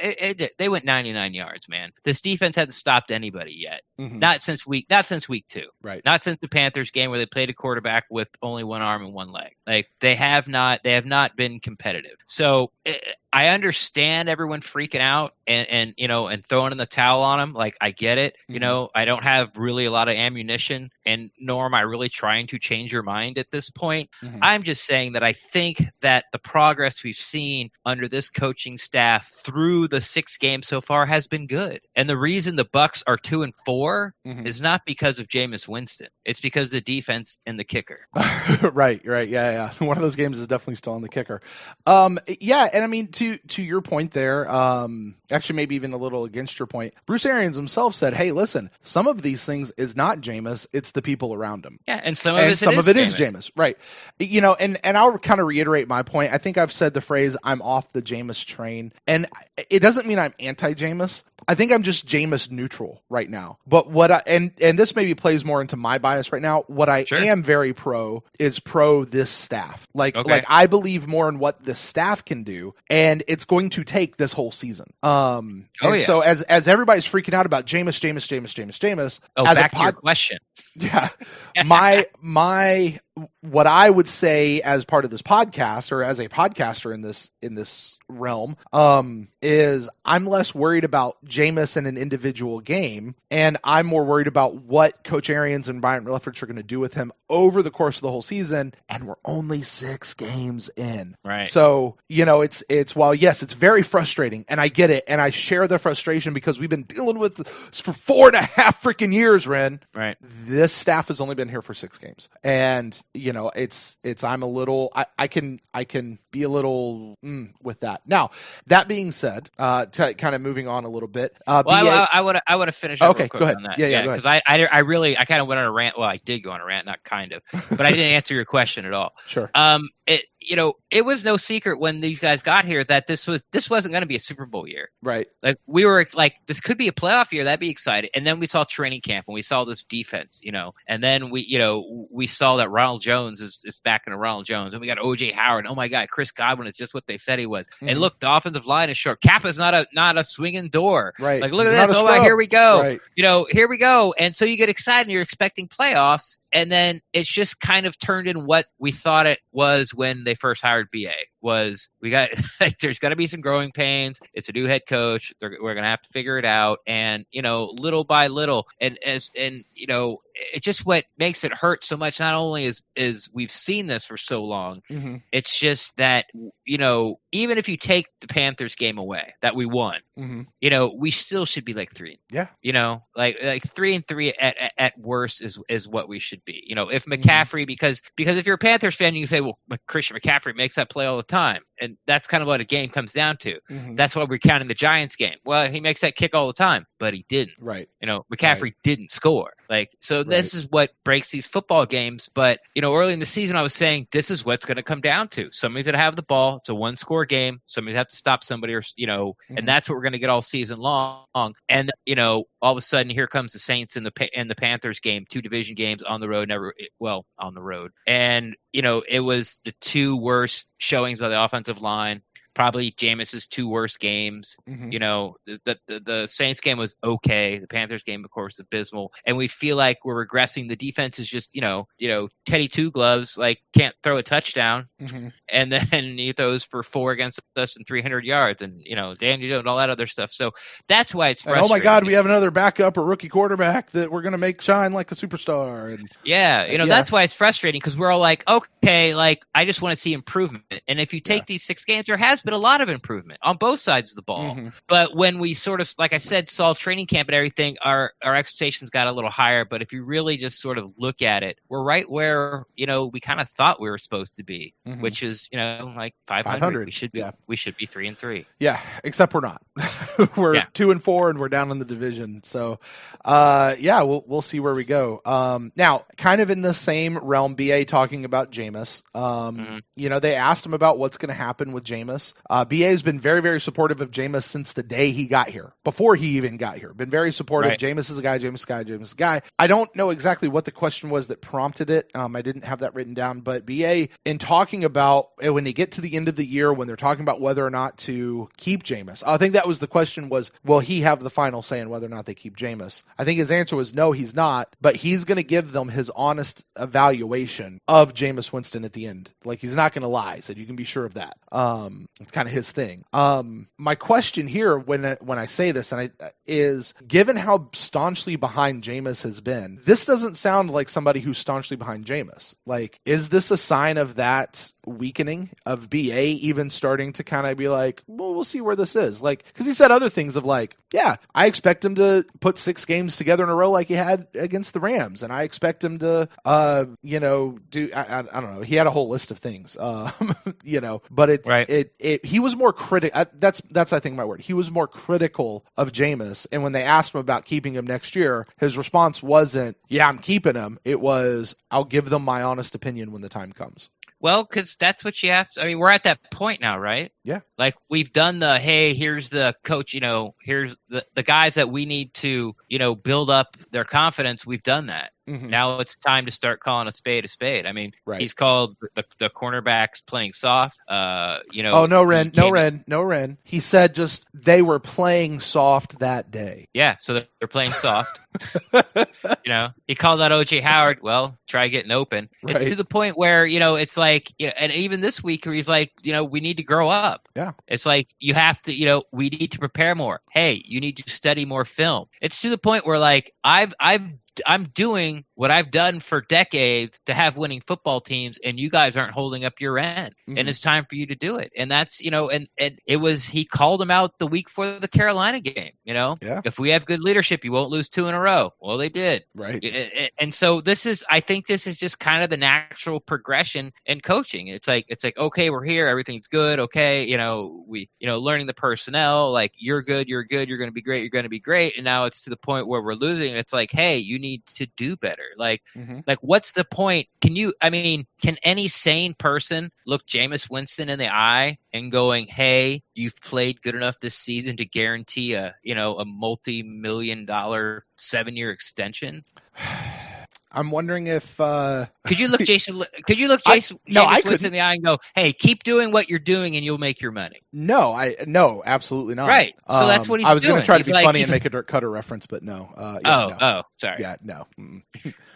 They went 99 yards, man. This defense hasn't stopped anybody yet. Not since week 2. Right. Not since the Panthers game where they played a quarterback with only one arm and one leg. Like, they have not been competitive. So I understand everyone freaking out and throwing in the towel on him. Like, I get it. I don't have really a lot of ammunition, and nor am I really trying to change your mind at this point. I'm just saying that I think that the progress we've seen under this coaching staff through the 6 games so far has been good. And the reason the Bucs are 2-4 is not because of Jameis Winston. It's because of the defense and the kicker. Right. Yeah. One of those games is definitely still on the kicker. Yeah. And I mean, to your point there, actually maybe even a little against your point, Bruce Arians himself said, hey, listen, some of these things is not Jameis, it's the people around him. Yeah. And some of it is Jameis. Right. And I'll kind of reiterate my point. I think I've said the phrase, I'm off the Jameis train. And it doesn't mean I'm anti-Jameis. I think I'm just Jameis neutral right now. But and this maybe plays more into my bias right now. What I am very pro is this staff. Like I believe more in what the staff can do, and it's going to take this whole season. So as everybody's freaking out about Jameis. Oh, as back to your question. Yeah. my what I would say as part of this podcast, or as a podcaster in this realm, is I'm less worried about Jameis in an individual game, and I'm more worried about what Coach Arians and Byron Leftwich are going to do with him over the course of the whole season, and we're only 6 games in. Right. So, it's while yes, it's very frustrating, and I get it, and I share the frustration because we've been dealing with this for 4.5 freaking years, Ren. Right. This staff has only been here for 6 games. And I'm a little, I can be a little with that. Now, that being said, to kind of moving on a little bit. I would have finished up real quick go ahead. on that. Yeah, because I kind of went on a rant. Well, I did go on a rant, not kind of, but I didn't answer your question at all. Sure. It was no secret when these guys got here that this wasn't going to be a Super Bowl year. Right. Like, we were like, this could be a playoff year. That'd be exciting. And then we saw training camp and we saw this defense, and then we saw that Ronald Jones is back in Ronald Jones, and we got OJ Howard. Oh my God, Chris Godwin is just what they said he was. And look, the offensive line is short. Kappa's not a swinging door. Right. Like, look at this. Oh my, here we go. Right. Here we go. And so you get excited and you're expecting playoffs. And then it's just kind of turned in what we thought it was when they first hired BA. was we got like, there's got to be some growing pains. It's a new head coach. We're going to have to figure it out. And, little by little, and it's just what makes it hurt so much. Not only is we've seen this for so long, Mm-hmm. it's just that, even if you take the Panthers game away that we won, Mm-hmm. we still should be like 3. Yeah. Like 3-3 at worst is what we should be. If McCaffrey, because if you're a Panthers fan, you can say, well, Christian McCaffrey makes that play all the time. And that's kind of what a game comes down to. Mm-hmm. That's why we're counting the Giants game. Well, he makes that kick all the time, but he didn't. Right. McCaffrey didn't score. This is what breaks these football games. But, early in the season, I was saying this is what's going to come down to. Somebody's going to have the ball. It's a 1-score game. Somebody's have to stop somebody, or, Mm-hmm. and that's what we're going to get all season long. And, all of a sudden, here comes the Saints and the Panthers game, 2 division games on the road, on the road. And, it was the 2 worst showings by the offensive line. Probably Jameis's 2 worst games. Mm-hmm. The Saints game was okay. The Panthers game, of course, abysmal. And we feel like we're regressing. The defense is just, Teddy Two Gloves, can't throw a touchdown. Mm-hmm. And then he throws for 4 against us and 300 yards, and Danny and all that other stuff. So that's why it's frustrating. And, oh my God, we have another backup or rookie quarterback that we're going to make shine like a superstar. And that's why it's frustrating, because we're all like, okay, I just want to see improvement. And if you take these 6 games, there has been a lot of improvement on both sides of the ball. Mm-hmm. But when we sort of, like I said, saw training camp and everything, our expectations got a little higher. But if you really just sort of look at it, we're right where we kind of thought we were supposed to be, mm-hmm. which is 500. We should be 3-3. Yeah, except we're not. We're 2-4 and we're down in the division. So we'll see where we go. Now, kind of in the same realm, BA talking about Jameis. Mm-hmm. They asked him about what's going to happen with Jameis. BA has been very, very supportive of Jameis since the day he got here, before he even got here. Been very supportive. Right. Jameis is a guy, Jameis is a guy. I don't know exactly what the question was that prompted it. I didn't have that written down, but BA, in talking about when they get to the end of the year, when they're talking about whether or not to keep Jameis, I think that was the question was, will he have the final say on whether or not they keep Jameis? I think his answer was no, he's not, but he's going to give them his honest evaluation of Jameis Winston at the end. He's not going to lie, so you can be sure of that. It's kind of his thing. My question here, when I say this, is given how staunchly behind Jameis has been, this doesn't sound like somebody who's staunchly behind Jameis. Is this a sign of that weakening of BA even starting to kind of be like, well, we'll see where this is? Because he said other things of I expect him to put 6 games together in a row like he had against the Rams, and I expect him to, do, I don't know. He had a whole list of things, but it's, right. He was more critical. That's, I think, my word. He was more critical of Jameis. And when they asked him about keeping him next year, his response wasn't, yeah, I'm keeping him. It was, I'll give them my honest opinion when the time comes. Well, because that's what you have to, we're at that point now, right? Yeah. We've done hey, here's the coach, here's the guys that we need to, build up their confidence. We've done that. Mm-hmm. Now it's time to start calling a spade a spade. Right. He's called the cornerbacks playing soft. Oh, no, Ren. He said just they were playing soft that day. Yeah, so they're playing soft. He called out O.J. Howard. Well, try getting open. Right. It's to the point where, it's and even this week where he's like, we need to grow up. Yeah. It's you have to, we need to prepare more. Hey, you need to study more film. It's to the point where I'm doing what I've done for decades to have winning football teams, and you guys aren't holding up your end. Mm-hmm. And it's time for you to do it. And that's, and it was, he called him out the week for the Carolina game, Yeah. If we have good leadership, you won't lose 2 in a row. Well, they did. Right. And so I think this is just kind of the natural progression in coaching. It's like, okay, we're here. Everything's good. Okay. Learning the personnel, you're good. You're good. You're going to be great. You're going to be great. And now it's to the point where we're losing. It's hey, you need to do better. What's the point? Can any sane person look Jameis Winston in the eye and going, hey, you've played good enough this season to guarantee a multi-million-dollar 7-year extension? I'm wondering if could you look Jameis Winston in the eye and go, "Hey, keep doing what you're doing, and you'll make your money." No, absolutely not. Right. So that's what he's doing. I was going to try to be funny and make a Dirk Cutter reference, but no. No. Sorry. Yeah, no.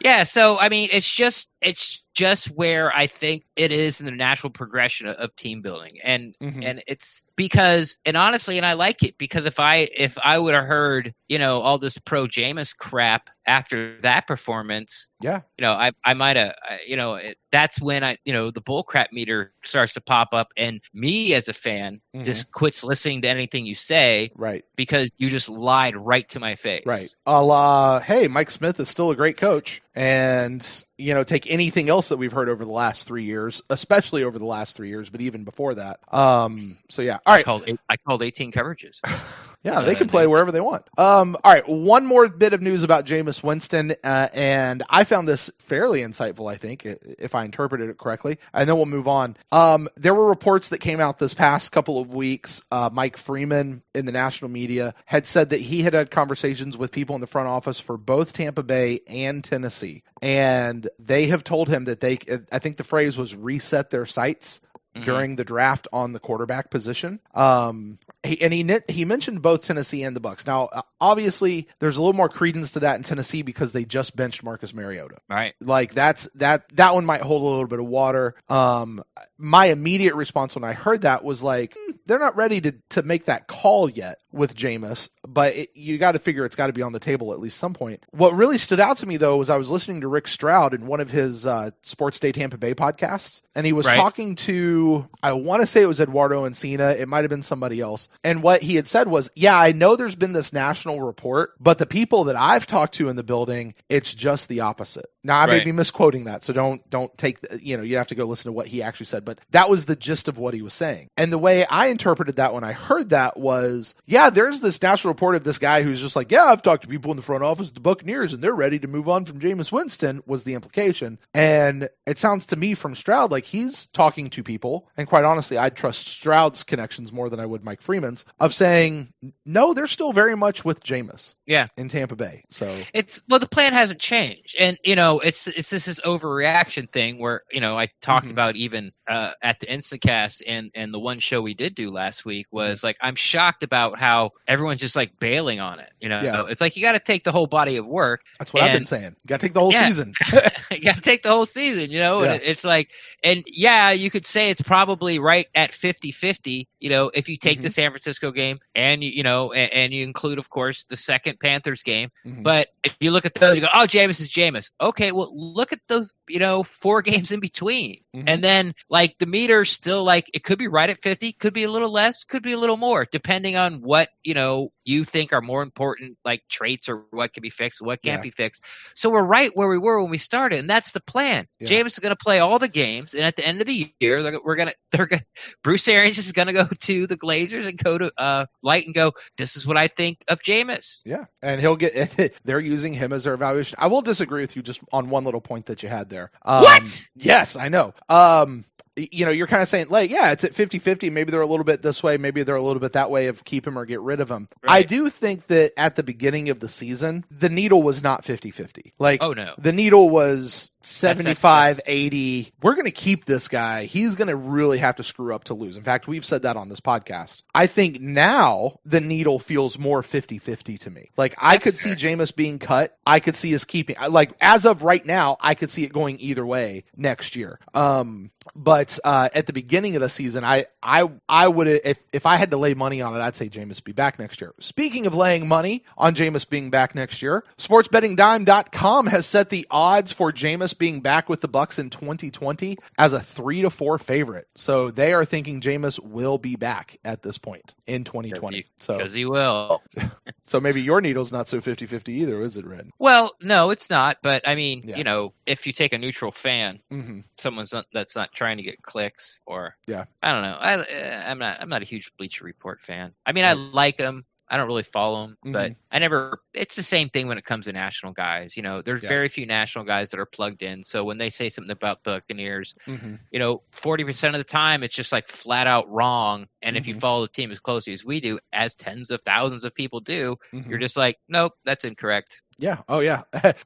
Yeah. So it's just it's just where I think it is in the natural progression of team building. And it's because, and honestly, and I like it because if I would have heard, all this pro Jameis crap after that performance, I might have, that's when the bull crap meter starts to pop up, and me as a fan just quits listening to anything you say, right? Because you just lied right to my face, right? Hey, Mike Smith is still a great coach, and take anything else that we've heard over the last 3 years, especially over the last 3 years, but even before that. So yeah, all right. I called 18 coverages. Yeah, they can play wherever they want. All right, one more bit of news about Jameis Winston, and I found this fairly insightful, I think, if I interpreted it correctly, and then we'll move on. There were reports that came out this past couple of weeks. Mike Freeman in the national media had said that he had conversations with people in the front office for both Tampa Bay and Tennessee, and they have told him that I think the phrase was reset their sights during the draft on the quarterback position. He mentioned both Tennessee and the Bucs. Now, obviously, there's a little more credence to that in Tennessee because they just benched Marcus Mariota. Right. Like that one might hold a little bit of water. My immediate response when I heard that was like, they're not ready to make that call yet with Jameis, but you got to figure it's got to be on the table at least some point. What really stood out to me, though, was I was listening to Rick Stroud in one of his Sports Day Tampa Bay podcasts, and he was talking to, I want to say it was Eduardo Encina. It might have been somebody else. And what he had said was, yeah, I know there's been this national report, but the people that I've talked to in the building, it's just the opposite. Now, I may be misquoting that, so don't take, you have to go listen to what he actually said, but that was the gist of what he was saying. And the way I interpreted that when I heard that was, yeah, there's this national report of this guy who's just like, yeah, I've talked to people in the front office of the Buccaneers, and they're ready to move on from Jameis Winston, was the implication. And it sounds to me from Stroud like he's talking to people, and quite honestly, I'd trust Stroud's connections more than I would Mike Freeman's, of saying, no, they're still very much with Jameis. Yeah. In Tampa Bay. So the plan hasn't changed. And, it's this overreaction thing where, I talked about even at the Instacast and the one show we did do last week was like, I'm shocked about how everyone's just like bailing on it. It's like, you got to take the whole body of work. That's what I've been saying. You got to take the whole season. You got to take the whole season, and it's like, and yeah, you could say it's probably right at 50-50, if you take the San Francisco game and and you include, of course, the second Panthers game. But if you look at those, you go, oh, Jameis is Jameis. Okay, well, look at those, 4 games in between. And then like the meter's still like, it could be right at 50, could be a little less, could be a little more, depending on what, you think are more important, like traits or what can be fixed, what can't be fixed. So we're right where we were when we started, and that's the plan. Yeah. Jameis is going to play all the games, and at the end of the year, Bruce Arians is going to go to the Glazers and go to Light and go, this is what I think of Jameis. Yeah, and he'll get. They're using him as their evaluation. I will disagree with you just on one little point that you had there. What? Yes, I know. You're kind of saying, like, yeah, it's at 50-50. Maybe they're a little bit this way. Maybe they're a little bit that way of keep him or get rid of him. Right. I do think that at the beginning of the season, the needle was not 50-50. Like, oh, no. The needle was 75-80. We're going to keep this guy. He's going to really have to screw up to lose. In fact, we've said that on this podcast. I think now the needle feels more 50-50 to me. Like, I could see Jameis being cut. I could see us keeping. Like, as of right now, I could see it going either way next year. But at the beginning of the season, I would, if I had to lay money on it, I'd say Jameis be back next year. Speaking of laying money on Jameis being back next year, sportsbettingdime.com has set the odds for Jameis being back with the Bucs in 2020 as a 3-4 favorite. So they are thinking Jameis will be back at this point in 2020. Because he will. So maybe your needle's not so 50-50 either, is it, Red? Well, no, it's not. But I mean, if you take a neutral fan, someone that's not trying to get clicks, or I don't know. I'm not a huge Bleacher Report fan. I mean, I like them. I don't really follow them, but it's the same thing when it comes to national guys. There's very few national guys that are plugged in. So when they say something about Buccaneers, 40% of the time it's just like flat out wrong. And if you follow the team as closely as we do, as tens of thousands of people do, you're just like, nope, that's incorrect. Yeah. Oh, yeah.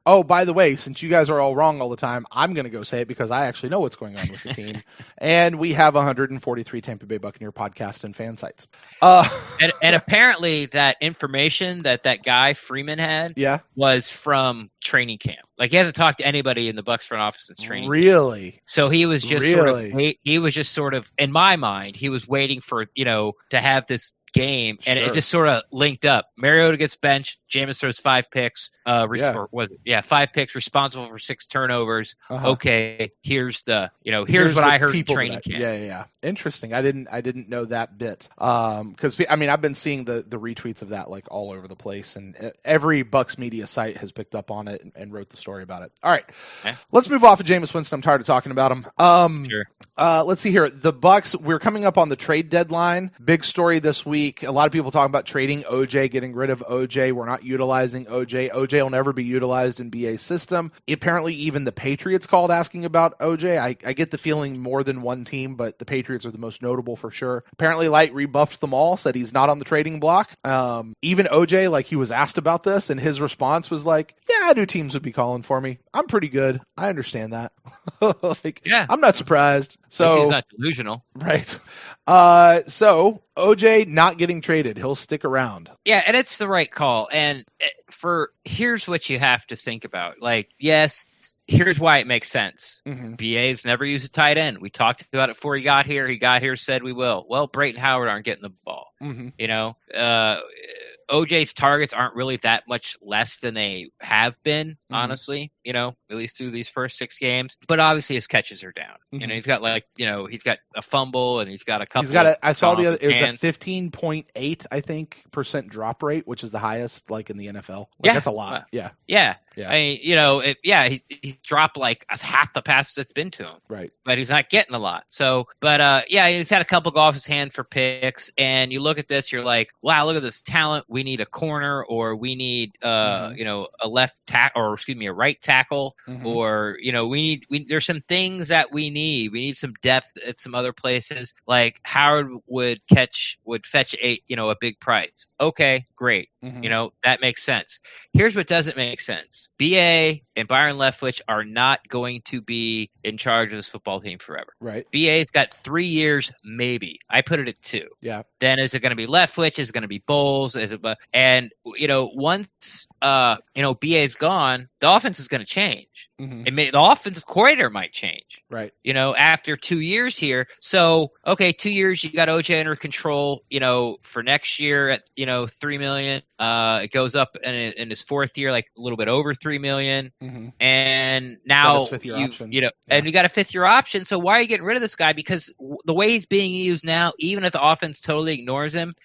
Oh, by the way, since you guys are all wrong all the time, I'm going to go say it because I actually know what's going on with the team. And we have 143 Tampa Bay Buccaneer podcasts and fan sites. And apparently that information that guy Freeman had was from training camp. Like he hasn't talked to anybody in the Bucs front office since training. Really? So he was just sort of in my mind, he was waiting for, to have this game, and it just sort of linked up. Mariota gets benched. Jameis throws 5 picks. 5 picks, responsible for 6 turnovers. Okay, here's what I heard in training camp. Yeah. Interesting. I didn't know that bit. Because I've been seeing the retweets of that like all over the place, and every Bucs media site has picked up on it and wrote the story about it. All right, let's move off of Jameis Winston. I'm tired of talking about him. Sure. Let's see here. The Bucs. We're coming up on the trade deadline. Big story this week. A lot of people talking about trading OJ, getting rid of OJ. We're not utilizing OJ. OJ will never be utilized in BA's system. Apparently, even the Patriots called asking about OJ. I get the feeling more than one team, but the Patriots are the most notable for sure. Apparently, Light rebuffed them all, said he's not on the trading block. Even OJ, like he was asked about this, and his response was like, "Yeah, I knew teams would be calling for me. I'm pretty good. I understand that." I'm not surprised. So he's not delusional, right? So OJ not getting traded. He'll stick around. Yeah, and it's the right call. And here's what you have to think about. Like, yes, here's why it makes sense. BA's never used a tight end. We talked about it before he got here. He got here, said we will. Well, Brayton Howard aren't getting the ball. OJ's targets aren't really that much less than they have been, honestly, at least through these first 6 games. But obviously his catches are down. He's got he's got a fumble and he's got a couple. I saw it was a 15.8, I think, % drop rate, which is the highest like in the NFL. That's a lot. Yeah. I mean, he dropped like half the passes that's been to him. Right. But he's not getting a lot. So, he's had a couple go off his hand for picks. And you look at this, you're like, wow, look at this talent. We need a corner, or we need, a left tackle, or a right tackle, or, there's some things that we need. We need some depth at some other places. Like Howard would fetch a big price. Okay, great. That makes sense. Here's what doesn't make sense. BA and Byron Leftwich are not going to be in charge of this football team forever. Right. BA's got 3 years, maybe. I put it at 2. Yeah. Then is it going to be Leftwich? Is it going to be Bowles? And once BA's gone, the offense is going to change. The offensive coordinator might change. Right. After 2 years here. So, okay, 2 years, you got OJ under control, for next year at, $3 million. It goes up in his 4th year, like a little bit over $3 million. And now, and you got a 5th-year option. So why are you getting rid of this guy? Because the way he's being used now, even if the offense totally ignores him,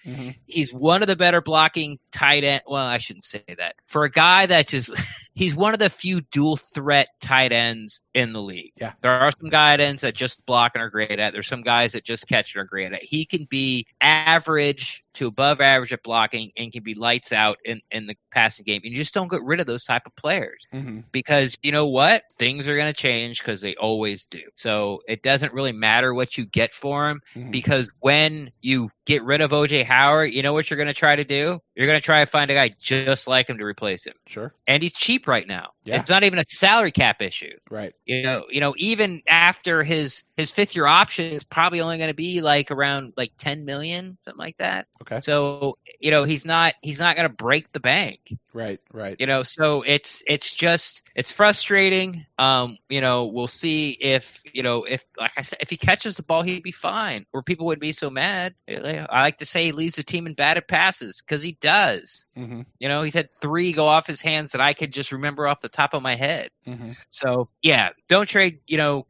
he's one of the better blocking tight end. Well, I shouldn't say that. For a guy that just he's one of the few dual threat tight ends in the league. Yeah. There are some tight ends that just block and are great at. There's some guys that just catch and are great at. He can be average to above average at blocking and can be lights out in the passing game. And you just don't get rid of those type of players because you know what? Things are going to change because they always do. So it doesn't really matter what you get for him because when you get rid of OJ Howard, you know what you're going to try to do? You're going to try to find a guy just like him to replace him. Sure. And he's cheap right now. Yeah. It's not even a salary cap issue. Right. Even after his 5th-year option is probably only going to be like around like 10 million, something like that. Okay. So, he's not going to break the bank. Right. So it's frustrating. We'll see if like I said, if he catches the ball, he'd be fine, or people wouldn't be so mad. I like to say he leads the team in batted passes because he does. He's had 3 go off his hands that I could just remember off the top of my head. So yeah, don't trade,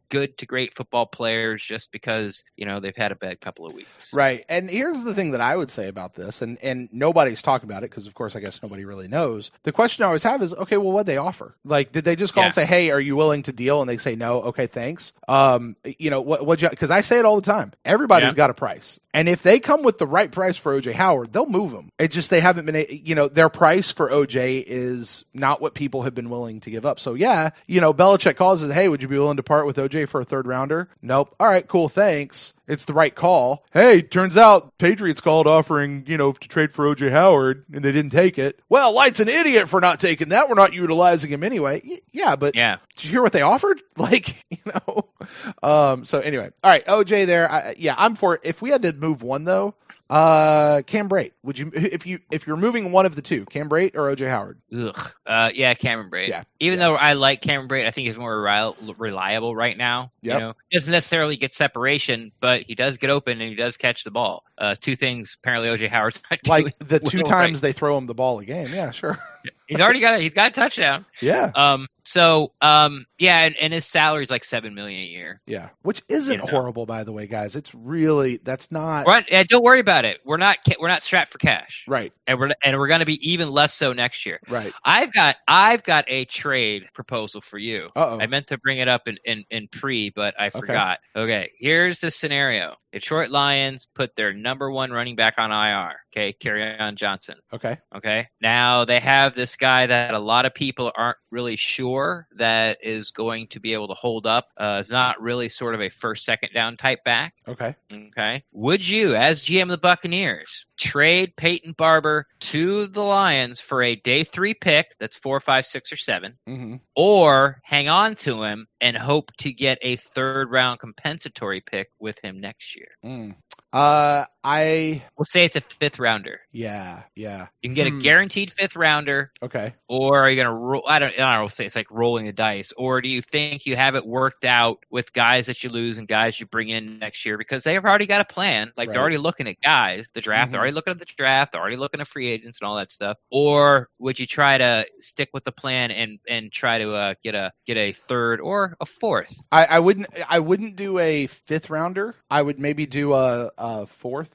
good to great football players just because, they've had a bad couple of weeks. Right. And here's the thing that I would say about this, and nobody's talking about it because, of course, I guess nobody really knows. The question I always have is, okay, well, what'd they offer? Like, did they just call and say, hey, are you willing to deal? And they say no. Okay, thanks. Because I say it all the time. Everybody's got a price. And if they come with the right price for OJ Howard, they'll move him. It's just they haven't been, their price for OJ is not what people have been willing to give up. So, yeah, Belichick calls and says, hey, would you be willing to part with OJ for a 3rd rounder? Nope. All right, cool, thanks. It's the right call. Hey, turns out Patriots called offering, to trade for OJ Howard, and they didn't take it. Well, Light's an idiot for not taking that. We're not utilizing him anyway. Yeah, but did you hear what they offered? So anyway. All right, OJ there. I'm for it. If we had to move one, though, Cam Brate. Would you, if you're moving one of the two, Cam Brate or OJ Howard? Ugh. Yeah, Cameron Brate. Yeah. Even though I like Cameron Brate, I think he's more reliable right now. Yep. You know, he doesn't necessarily get separation, but he does get open and he does catch the ball. Two things apparently OJ Howard's not doing. Like the two times they throw him the ball a game. Yeah, sure. He's got a touchdown. Yeah. Yeah, and his salary is like $7 million a year. Yeah, which isn't horrible, by the way, guys. It's really that's not. Right, don't worry about it. We're not strapped for cash, right? And we're going to be even less so next year, right? I've got a trade proposal for you. Uh-oh. I meant to bring it up in pre, but I forgot. Okay, here's the scenario: Detroit Lions put their number one running back on IR. Okay, Kerryon Johnson. Okay. Now they have this guy that a lot of people aren't really sure that is going to be able to hold up. It's not really sort of a first, second down type back. Okay. Would you, as GM of the Buccaneers, trade Peyton Barber to the Lions for a day 3 pick that's 4, 5, 6, or 7, or hang on to him and hope to get a 3rd round compensatory pick with him next year? We'll say it's a 5th rounder. Yeah. You can get a guaranteed 5th rounder. Okay. Or are you going to roll? I don't know. Say it's like rolling the dice. Or do you think you have it worked out with guys that you lose and guys you bring in next year because they have already got a plan? Like they're already looking at guys, the draft. They're already looking at the draft. They're already looking at free agents and all that stuff. Or would you try to stick with the plan and try to get a 3rd or a 4th? I wouldn't do a 5th rounder. I would maybe do a 4th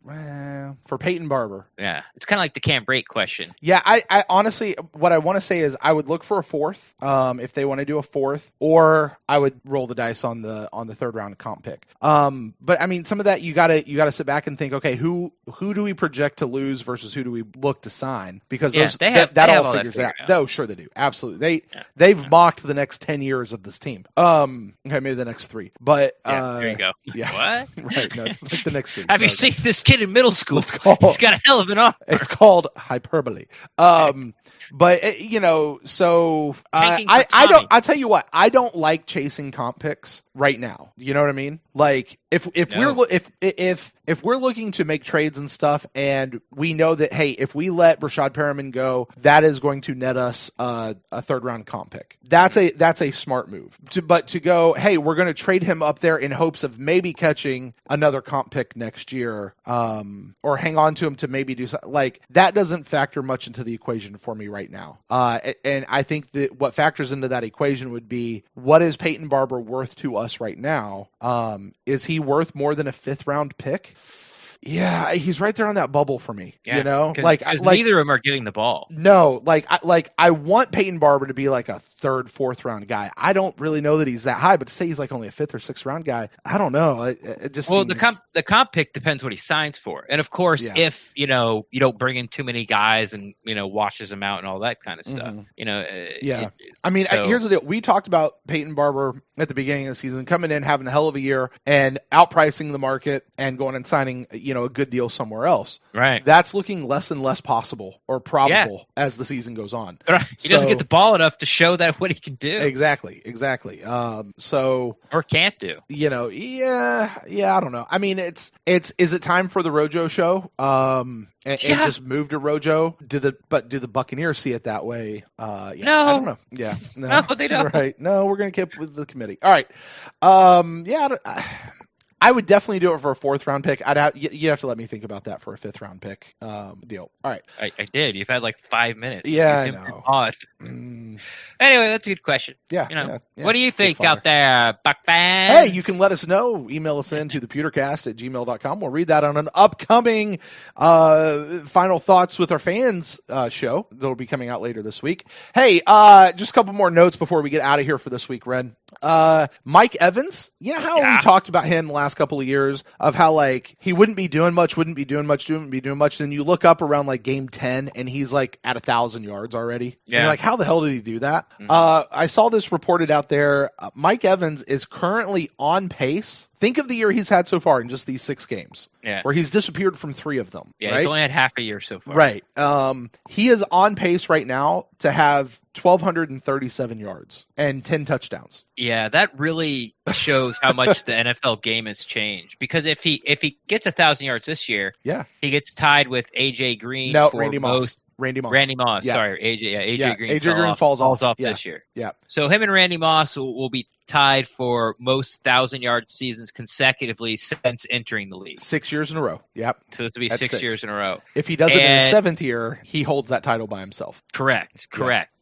for Peyton Barber. Yeah, it's kind of like the Cam Brate question. Yeah, I honestly, what I want to say is I would look for a 4th if they want to do a 4th, or I would roll the dice on the 3rd round comp pick. But I mean, some of that you gotta sit back and think, okay, who do we project to lose versus who do we look to sign? Because that all figures out. No, sure they do, absolutely. They've mocked the next 10 years of this team. Okay, maybe the next 3, but there you go. Yeah, what? Right? No, it's like the next 3. Have you seen this kid in middle school? It's called, he's got a hell of an arm. It's called hyperbole. But so I'll tell you what, I don't like chasing comp picks right now. You know what I mean? Like if we're looking to make trades and stuff, and we know that, hey, if we let Rashad Perriman go, that is going to net us a 3rd round comp pick. That's a smart move. But to go, hey, we're going to trade him up there in hopes of maybe catching another comp pick next year, or hang on to him to maybe do something like that, doesn't factor much into the equation for me right now. And I think that what factors into that equation would be, what is Peyton Barber worth to us right now? Is he worth more than a 5th round pick? Yeah, he's right there on that bubble for me. Yeah, you know, like neither of them are getting the ball. No, I want Peyton Barber to be like a 3rd, 4th round guy. I don't really know that he's that high, but to say he's like only a 5th or 6th round guy, I don't know. It just seems... the comp pick depends what he signs for, and of course, if you don't bring in too many guys and washes them out and all that kind of stuff. Here's the deal. We talked about Peyton Barber at the beginning of the season coming in, having a hell of a year, and outpricing the market and going and signing a good deal somewhere else. Right. That's looking less and less possible or probable as the season goes on. Right. He doesn't get the ball enough to show that what he can do. Exactly. Or can't do. I don't know. I mean, is it time for the Rojo show? And just move to Rojo? Do the Buccaneers see it that way? No. I don't know. Yeah. No, they don't. Right. No, we're going to keep with the committee. All right. I would definitely do it for a 4th round pick. You have to let me think about that for a 5th round pick deal. All right. I did. You've had like 5 minutes. Yeah, I know. Anyway, that's a good question. Yeah. What do you think out there, Buc fans? Hey, you can let us know. Email us in to thepewtercast@gmail.com. We'll read that on an upcoming Final Thoughts with Our Fans show that'll be coming out later this week. Hey, just a couple more notes before we get out of here for this week, Ren. Mike Evans, you know how we talked about him the last couple of years of how like he wouldn't be doing much. Then you look up around like game 10 and he's like at 1,000 yards already. Yeah. And you're like, how the hell did he do that? I saw this reported out there. Mike Evans is currently on pace Think of the year he's had so far in just these 6 games. Yeah. Where he's disappeared from 3 of them. Yeah, right? He's only had half a year so far. Right. He is on pace right now to have 1,237 yards and 10 touchdowns. Yeah, that really shows how much the NFL game has changed. Because if he gets 1,000 yards this year, he gets tied with AJ Green. No, for Randy Moss. Randy Moss. Yeah. Sorry, AJ Green. AJ Green falls off this year. Yeah. So him and Randy Moss will be tied for most 1,000-yard seasons consecutively since entering the league. 6 years in a row. Yep. So it'll be 6 years in a row. If he does it in his 7th year, he holds that title by himself. Correct.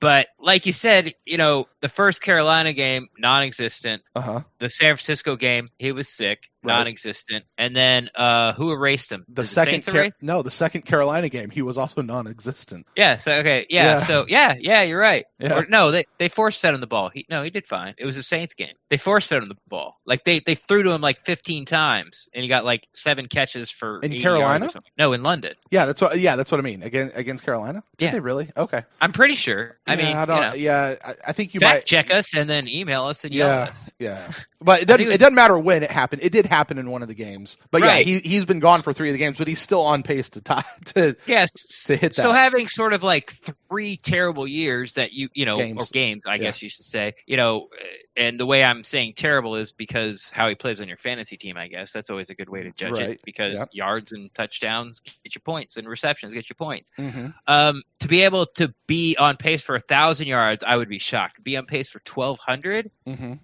But like you said, the first Carolina game, non-existent. The San Francisco game, he was sick, non-existent. And then who erased him? The second Carolina game, he was also non-existent. Yeah. So okay. Yeah. So you're right. Yeah. Or, no, they force fed him the ball. He did fine. It was a Saints game. They force fed him the ball. Like they threw to him like 15 times, and he got like 7 catches for in Carolina. No, in London. Yeah, that's what I mean. Against Carolina. Did they really? Okay. I'm pretty sure. I mean, I think you might check us and then email us and yell at us. Yeah. But it doesn't matter when it happened. It did happen in one of the games. But he's been gone for 3 of the games, but he's still on pace to hit that. So having sort of like 3 terrible years that games, I guess you should say, and the way I'm saying terrible is because how he plays on your fantasy team, I guess. That's always a good way to judge it, because yards and touchdowns get you points and receptions get you points. To be able to be on pace for 1,000 yards, I would be shocked. Be on pace for 1,200,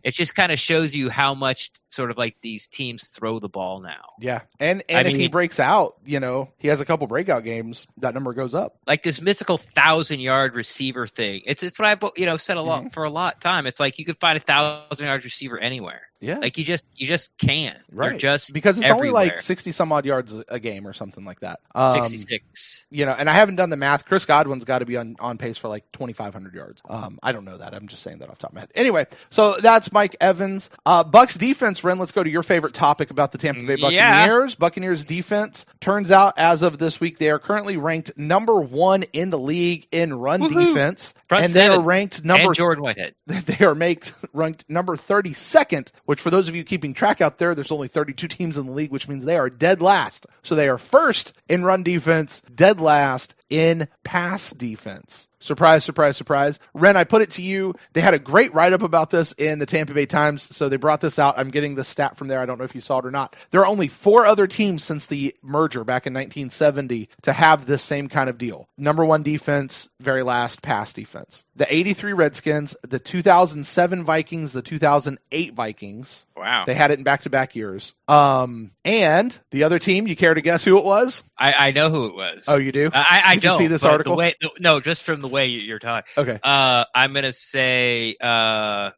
it just kind of shows you how much sort of like these teams throw the ball now. Yeah, and if he breaks out, he has a couple breakout games, that number goes up. Like this mythical 1,000-yard receiver thing. It's what I said a lot for a lot of time. It's like you could find 1,000-yard receiver anywhere. Yeah, like you just can't. Right. They're just because it's everywhere. only like 60 some odd yards a game or something like that. 66. And I haven't done the math. Chris Godwin's got to be on pace for like 2,500 yards. I don't know that. I'm just saying that off the top of my head. Anyway, so that's Mike Evans. Bucs defense, Ren, let's go to your favorite topic about the Tampa Bay Buccaneers. Yeah. Buccaneers defense. Turns out, as of this week, they are currently ranked number 1 in the league in run defense. Front and seven. they are ranked number... And Jordan Whitehead. They are ranked number 32nd, which for those of you keeping track out there's only 32 teams in the league, which means they are dead last. So they are first in run defense, dead last in pass defense. Surprise, surprise, surprise. Ren, I put it to you. They had a great write-up about this in the Tampa Bay Times, so they brought this out. I'm getting the stat from there. I don't know if you saw it or not. There are only 4 other teams since the merger back in 1970 to have this same kind of deal. Number 1 defense, very last pass defense. The 83 Redskins, the 2007 Vikings, the 2008 Vikings. Wow. They had it in back-to-back years. And the other team, you care to guess who it was? I know who it was. Oh, you do? I Did don't. you see this article? No, just from the way you're talking. Okay. I'm going to say the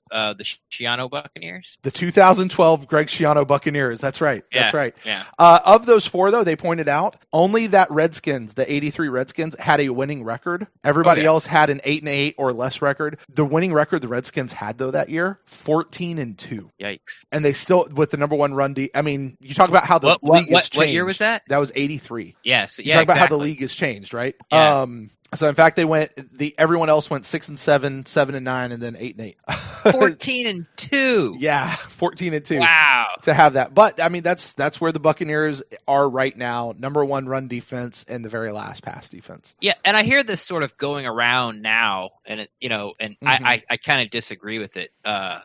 Schiano Buccaneers. The 2012 Greg Schiano Buccaneers. That's right. Yeah, That's right. Yeah. Of those 4, though, they pointed out only that Redskins, the 83 Redskins, had a winning record. Everybody else had an 8-8 or less record. The winning record the Redskins had, though, that year, 14-2. Yikes. And they still, with the number 1 run I mean, you talk about how the league has changed. What year was that? That was 83. Yes. You talk about how the league has changed, right? Yeah. So in fact, everyone else went 6-7, 7-9, and then 8-8. 14-2. Yeah, 14-2. Wow. To have that, but I mean that's where the Buccaneers are right now. Number 1 run defense and the very last pass defense. Yeah, and I hear this sort of going around now, and I kind of disagree with it.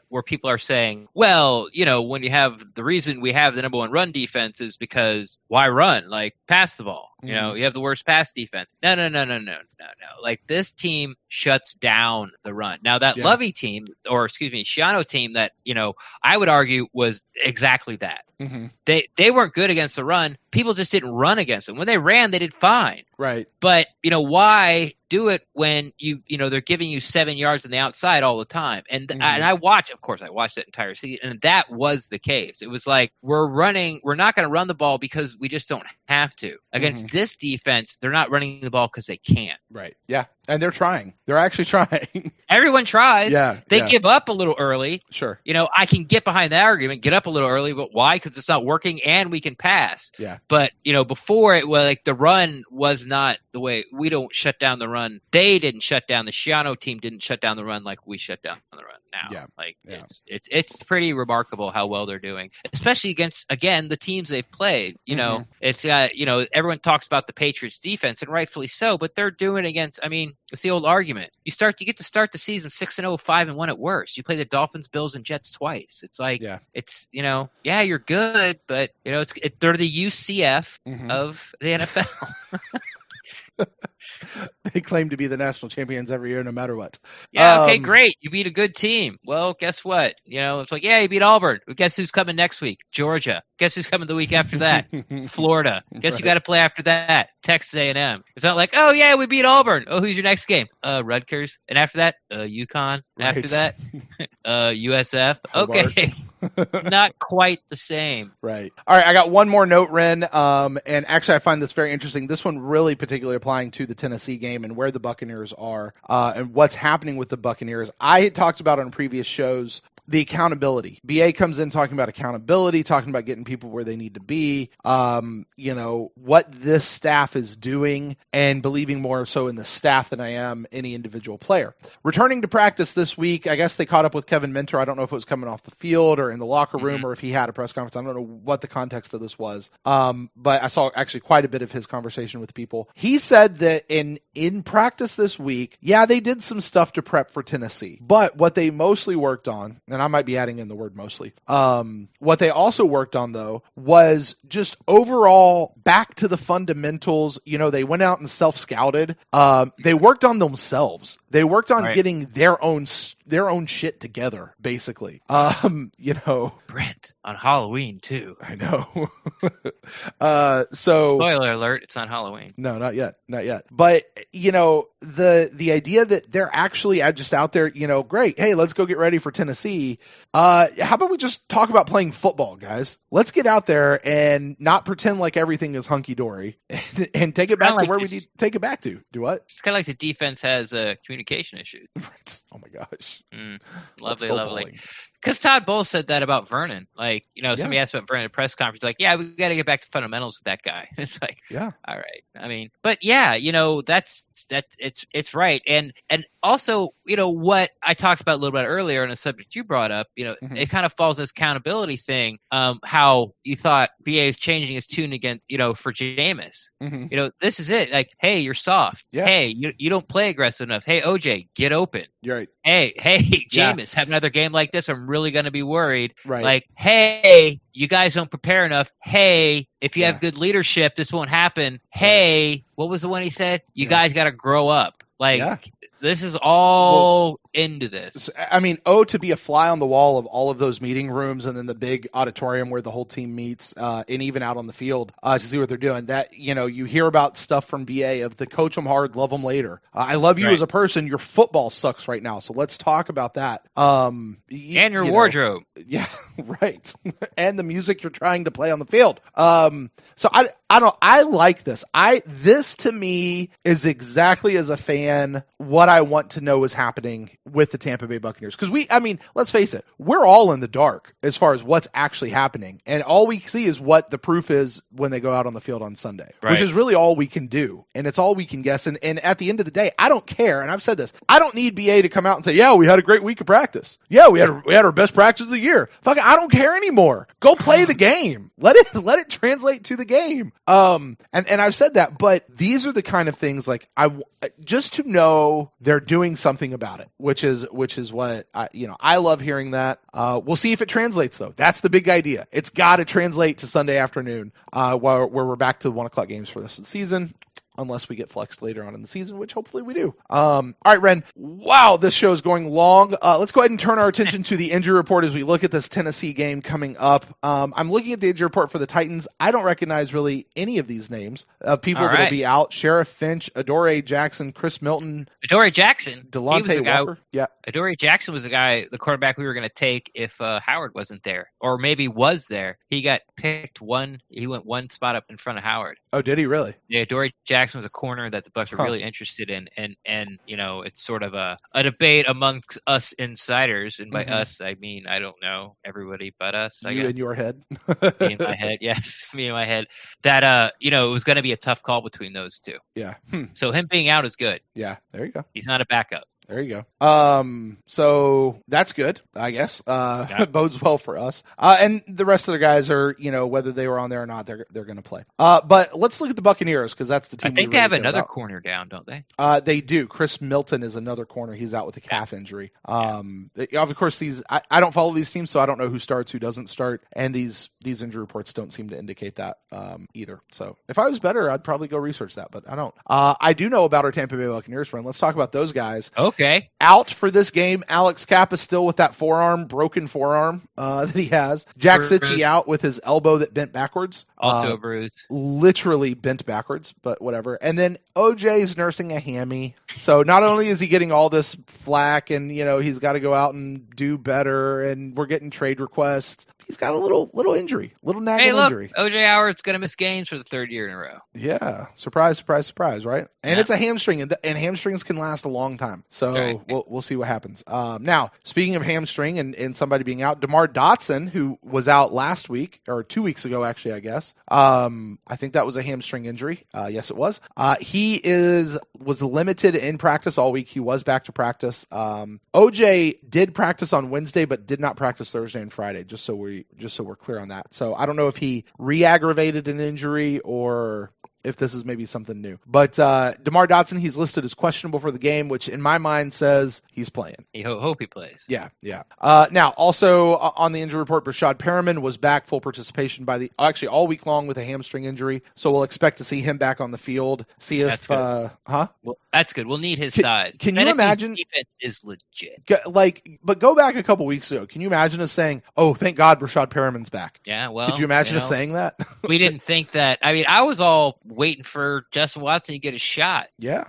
Where people are saying, well, when you have the reason we have the number 1 run defense is because why run? Like pass the ball. You have the worst pass defense. No. Like this team shuts down the run. Now that Lovey team, or excuse me, Schiano team that, I would argue was exactly that. They weren't good against the run. People just didn't run against them. When they ran, they did fine. Right. But, why do it when they're giving you 7 yards on the outside all the time? And I watched that entire season, and that was the case. It was like, we're not going to run the ball because we just don't have to. Against this defense, they're not running the ball because they can't. Right. Yeah. And they're trying. They're actually trying. Everyone tries. Yeah. They give up a little early. Sure. I can get behind that argument, get up a little early, but why? Because it's not working and we can pass. Yeah. But, before it was like the run was not the way. We don't shut down the run. They didn't shut down. The Shiano team didn't shut down the run like we shut down the run now. Yeah. It's pretty remarkable how well they're doing, especially against, again, the teams they've played. It's everyone talks about the Patriots defense, and rightfully so, but they're doing against, it's the old argument. You get to start the season 6-0, 5-1 at worst. You play the Dolphins, Bills, and Jets twice. It's like, it's, you're good, but they're the UCF of the NFL. They claim to be the national champions every year, no matter what. Yeah, okay, great. You beat a good team. Well, guess what? It's like, you beat Auburn. Well, guess who's coming next week? Georgia. Guess who's coming the week after that? Florida. Guess you got to play after that? Texas A&M. It's not like, we beat Auburn. Oh, who's your next game? Rutgers. And after that, UConn. Right. After that, USF. Okay. Not quite the same. Right. All right. I got one more note, Ren. And actually, I find this very interesting. This one really particularly applying to the Tennessee game and where the Buccaneers are and what's happening with the Buccaneers. I had talked about on previous shows the accountability. BA comes in talking about accountability, talking about getting people where they need to be, what this staff is doing, and believing more so in the staff than I am any individual player. Returning to practice this week, I guess they caught up with Kevin Minter. I don't know if it was coming off the field or in the locker room or if he had a press conference. I don't know what the context of this was. But I saw actually quite a bit of his conversation with people. He said that in practice this week, they did some stuff to prep for Tennessee, but what they mostly worked on, and I might be adding in the word mostly, what they also worked on, though, was just overall back to the fundamentals. They went out and self-scouted. They worked on themselves. They worked on getting their own shit together, basically. Brent, on Halloween, too. I know. So spoiler alert, it's not Halloween. No, not yet. But, the idea that they're actually just out there, great. Hey, let's go get ready for Tennessee. How about we just talk about playing football, guys? Let's get out there and not pretend like everything is hunky-dory and take it back to where we need to take it back to. Do what? It's kind of like the defense has communication issues. Oh, my gosh. Lovely. Because Todd Bowles said that about Vernon. Like, somebody asked about Vernon at a press conference. Like, we got to get back to fundamentals with that guy. It's like, all right. But it's right. And also, what I talked about a little bit earlier on a subject you brought up, it kind of falls in this accountability thing. How you thought BA is changing his tune again, for Jameis. This is it. Like, hey, you're soft. Yeah. Hey, you don't play aggressive enough. Hey, OJ, get open. You're right. Hey, Jameis, have another game like this. I'm really going to be worried. Right. Like, hey, you guys don't prepare enough. Hey, if you have good leadership, this won't happen. Hey, what was the one he said? You guys got to grow up. Like, this is all into this. To be a fly on the wall of all of those meeting rooms and then the big auditorium where the whole team meets and even out on the field to see what they're doing. That, you hear about stuff from BA of the coach them hard, love them later. I love you as a person. Your football sucks right now. So let's talk about that. And your wardrobe. Yeah, right. And the music you're trying to play on the field. So I like this. This to me is exactly as a fan what I want to know is happening with the Tampa Bay Buccaneers. Because let's face it, we're all in the dark as far as what's actually happening. And all we see is what the proof is when they go out on the field on Sunday, which is really all we can do. And it's all we can guess. And at the end of the day, I don't care. And I've said this, I don't need BA to come out and say, we had a great week of practice. Yeah, we had our best practice of the year. Fuck it, I don't care anymore. Go play the game. Let it translate to the game. And I've said that, but these are the kind of things like just to know they're doing something about it, which is what I love hearing that. We'll see if it translates though. That's the big idea. It's got to translate to Sunday afternoon, where we're back to the 1:00 games for the rest of the season. Unless we get flexed later on in the season, which hopefully we do. All right, Ren. Wow, this show is going long. Let's go ahead and turn our attention to the injury report as we look at this Tennessee game coming up. I'm looking at the injury report for the Titans. I don't recognize really any of these names of people that will be out. Sheriff Finch, Adoree Jackson, Chris Milton. Adoree Jackson? Delonte Walker? Yeah. Adoree Jackson was the quarterback we were going to take if Howard wasn't there. Or maybe was there. He got picked he went one spot up in front of Howard. Oh, did he really? Yeah, Adoree Jackson Jackson was a corner that the Bucs are really interested in, and it's sort of a debate amongst us insiders, and by us I mean I don't know everybody but us. I you guess. in your head, me in my head, yes, me in my head. That it was going to be a tough call between those two. Yeah. So him being out is good. Yeah, there you go. He's not a backup. There you go. So that's good, I guess. Bodes well for us. And the rest of the guys are, whether they were on there or not, they're going to play. But let's look at the Buccaneers because that's the team. I think they have another corner down, don't they? They do. Chris Milton is another corner. He's out with a calf injury. Of course, I don't follow these teams, so I don't know who starts, who doesn't start, and these injury reports don't seem to indicate that either. So if I was better, I'd probably go research that, but I don't. I do know about our Tampa Bay Buccaneers friend. Let's talk about those guys. Okay. Out for this game. Alex Kappa still with that broken forearm that he has. Jack Sitchie out with his elbow that bent backwards. Also a bruise. Literally bent backwards, but whatever. And then OJ's nursing a hammy. So not only is he getting all this flack and, he's got to go out and do better and we're getting trade requests, he's got a little injury, little nagging injury. OJ Howard's going to miss games for the third year in a row. Yeah. Surprise, surprise, surprise, right? And it's a hamstring, and hamstrings can last a long time. So we'll see what happens. Now, speaking of hamstring and somebody being out, DeMar Dotson, who was out last week, or 2 weeks ago, actually, I guess. I think that was a hamstring injury. Yes, it was. He was limited in practice all week. He was back to practice. OJ did practice on Wednesday, but did not practice Thursday and Friday, just so we're clear on that. So I don't know if he re-aggravated an injury or if this is maybe something new. But DeMar Dotson, he's listed as questionable for the game, which in my mind says he's playing. You hope he plays. Yeah. Now, also on the injury report, Brashad Perriman was back full participation all week long with a hamstring injury. So we'll expect to see him back on the field. See if, Well, that's good. We'll need his size. Can you imagine? Defense is legit. But go back a couple weeks ago. Can you imagine us saying, "Oh, thank God, Brashad Perriman's back"? Yeah. Well, could you imagine us saying that? We didn't think that. I mean, I was all waiting for Justin Watson to get a shot. Yeah.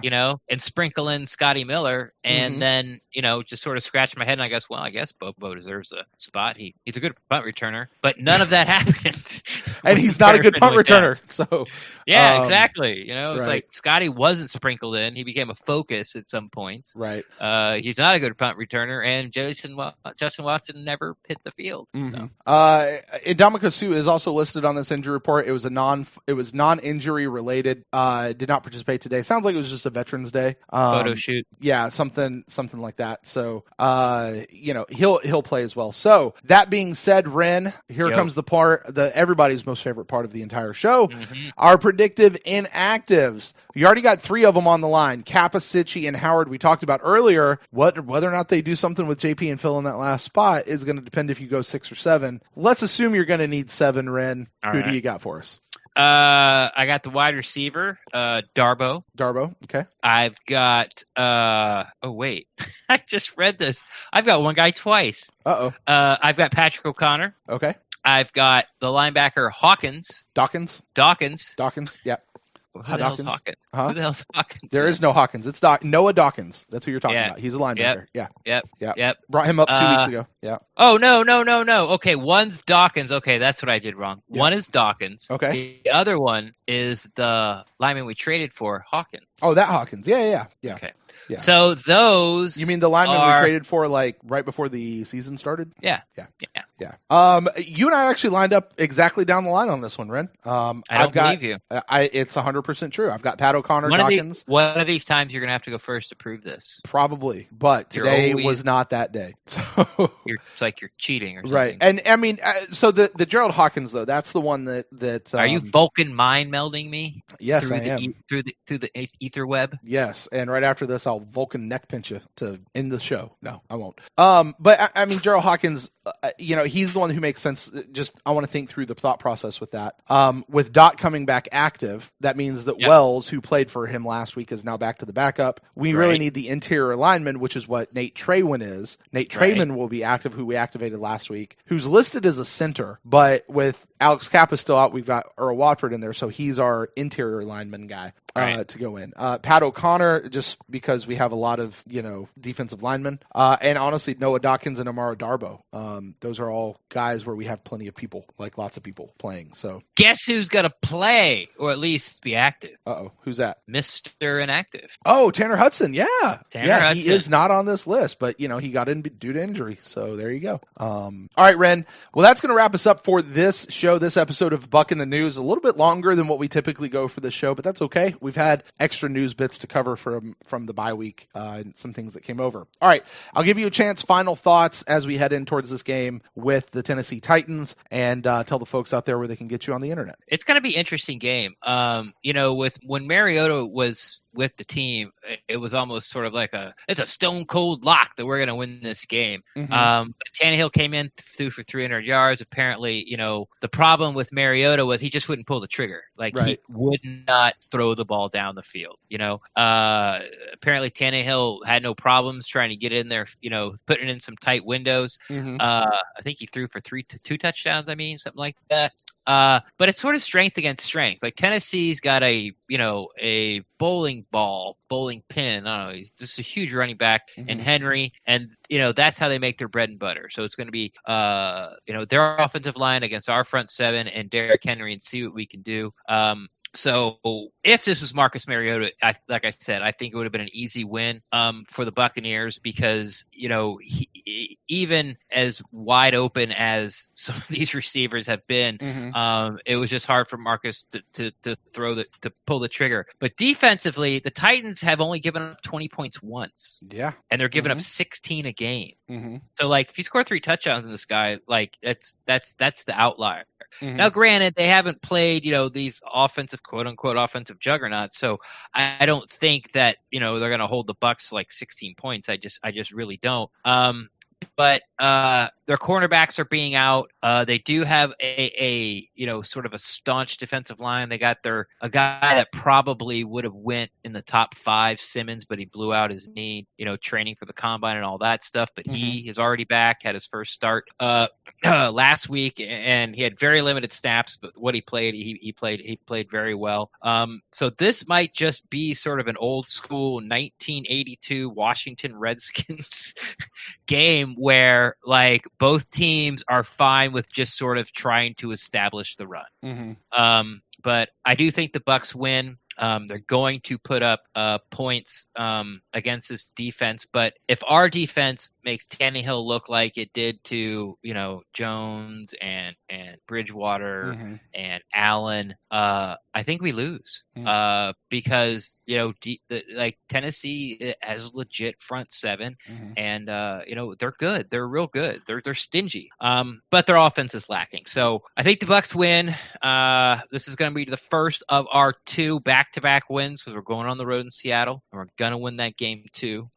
And sprinkle in Scotty Miller, and then just sort of scratch my head, and I guess Bobo deserves a spot. He's a good punt returner, but none of that happened. And he's not a good punt returner. So yeah, exactly. It's right. like Scotty wasn't sprinkled in. He became a focus at some points. Right. He's not a good punt returner, and Justin Watson never hit the field. Mm-hmm. So. Ndamukong Suh is also listed on this injury report. It was non-injury related. Did not participate today. Sounds like it was just a Veterans Day photo shoot. Yeah, something like that. So he'll play as well. So that being said, Ren, here comes the part, everybody's most favorite part of the entire show. Mm-hmm. Our predictive inactives. You already got 3 of them on the line. Kappa, Sitchie, and Howard. We talked about earlier. Whether or not they do something with JP and Phil in that last spot is going to depend if you go 6 or 7. Let's assume you're going to need 7, Ren. Who do you got for us? I got the wide receiver, Darbo. Okay. I've got oh wait. I just read this. I've got one guy twice. I've got Patrick O'Connor. Okay. I've got the linebacker Hawkins. Dawkins. Who Yeah. the hell's Hawkins? Huh? Who the hell's Hawkins? There is no Hawkins. It's Noah Dawkins. That's who you're talking about. He's a linebacker. Yep. Brought him up 2 weeks ago. Yeah. Oh, no. Okay, one's Dawkins. Okay, that's what I did wrong. Yep. One is Dawkins. Okay. The other one is the lineman we traded for, Hawkins. Oh, that Hawkins. Yeah. Okay. Yeah. So those You mean the lineman we traded for right before the season started? Yeah. You and I actually lined up exactly down the line on this one, Ren. I believe you. It's 100% true. I've got Pat O'Connor, Dawkins. One of these times you're going to have to go first to prove this. Probably, but today was not that day. So it's like you're cheating or something. Right. And I mean, so the Gerald Hawkins, though, that's the one that Are you Vulcan mind melding me? Yes, I am. Through the ether web? Yes, and right after this, I'll Vulcan neck pinch you to end the show. No, I won't. But I mean, Gerald Hawkins, he's the one who makes sense. I want to think through the thought process with that. With Dot coming back active, that means that Wells, who played for him last week, is now back to the backup. We really need the interior lineman, which is what Nate Traywin is. Nate Traywin will be active, who we activated last week, who's listed as a center, but with Alex Kappa still out, we've got Earl Watford in there, so he's our interior lineman guy. to go in. Pat O'Connor, just because we have a lot of, defensive linemen. And honestly, Noah Dawkins and Amara Darbo. Those are all guys where we have plenty of people, like lots of people playing. So guess who's going to play or at least be active? Uh-oh. Who's that? Mr. Inactive. Oh, Tanner Hudson. Yeah. Hudson. He is not on this list, but, he got in due to injury. So there you go. All right, Ren. Well, that's going to wrap us up for this show, this episode of Buc in the News. A little bit longer than what we typically go for this show, but that's okay. We've had extra news bits to cover from the bye week and some things that came over. All right. I'll give you a chance. Final thoughts as we head in towards this game with the Tennessee Titans, and tell the folks out there where they can get you on the internet. It's going to be an interesting game. With when Mariota was with the team, it was almost sort of like it's a stone cold lock that we're going to win this game. Mm-hmm. Tannehill came in, threw for 300 yards. Apparently, the problem with Mariota was he just wouldn't pull the trigger. He would not throw the ball down the field. Apparently Tannehill had no problems trying to get in there, putting in some tight windows. Mm-hmm. I think he threw for two touchdowns. Something like that. But it's sort of strength against strength. Like Tennessee's got a bowling pin. I don't know. He's just a huge running back in Henry. And, that's how they make their bread and butter. So it's going to be, their offensive line against our front seven and Derrick Henry and see what we can do. So if this was Marcus Mariota, like I said, I think it would have been an easy win for the Buccaneers because, he, even as wide open as some of these receivers have been, it was just hard for Marcus to pull the trigger. But defensively, the Titans have only given up 20 points once. Yeah. And they're giving up 16 a game. Mm-hmm. So, if you score 3 touchdowns in this guy, that's the outlier. Mm-hmm. Now, granted, they haven't played, these offensive, quote unquote, offensive juggernauts. So I don't think that, they're going to hold the Bucs to 16 points. I just really don't. But their cornerbacks are being out. They do have a sort of a staunch defensive line. They got a guy that probably would have went in the top 5, Simmons, but he blew out his knee, training for the combine and all that stuff. But he is already back, had his first start last week, and he had very limited snaps. But what he played, he played very well. So this might just be sort of an old school 1982 Washington Redskins game where both teams are fine with just sort of trying to establish the run. Mm-hmm. But I do think the Bucs win. They're going to put up points against this defense. But if our defense makes Tannehill look like it did to, Jones and Bridgewater and Allen, I think we lose because, Tennessee has a legit front seven and, they're good. They're real good. They're stingy. But their offense is lacking. So I think the Bucs win. This is going to be the first of our 2 back-to-back wins because we're going on the road in Seattle and we're going to win that game too.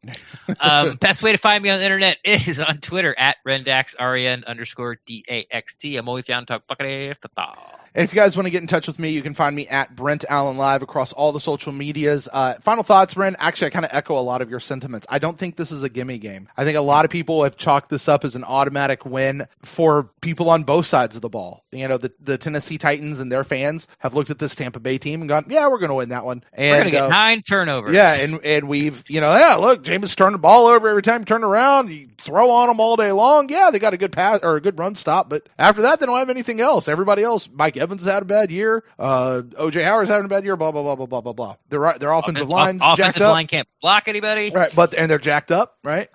Best way to find me on the internet is on Twitter at Rendax, REN_DAXT. I'm always down to talk Buccaneers football. And if you guys want to get in touch with me, you can find me at Brent Allen Live across all the social medias. Final thoughts, Brent. Actually, I kind of echo a lot of your sentiments. I don't think this is a gimme game. I think a lot of people have chalked this up as an automatic win for people on both sides of the ball. The Tennessee Titans and their fans have looked at this Tampa Bay team and gone, yeah, we're going to win that one. And we're going to get 9 turnovers. Yeah, and we've, look, Jameis turned the ball over every time he turned around. You throw on them all day long. Yeah, they got a good pass or a good run stop, but after that, they don't have anything else. Everybody else, Mike Evans has had a bad year. OJ Howard's having a bad year. Blah blah blah blah blah blah blah. Their offensive line's jacked up. Offensive line can't block anybody. Right, and they're jacked up. Right.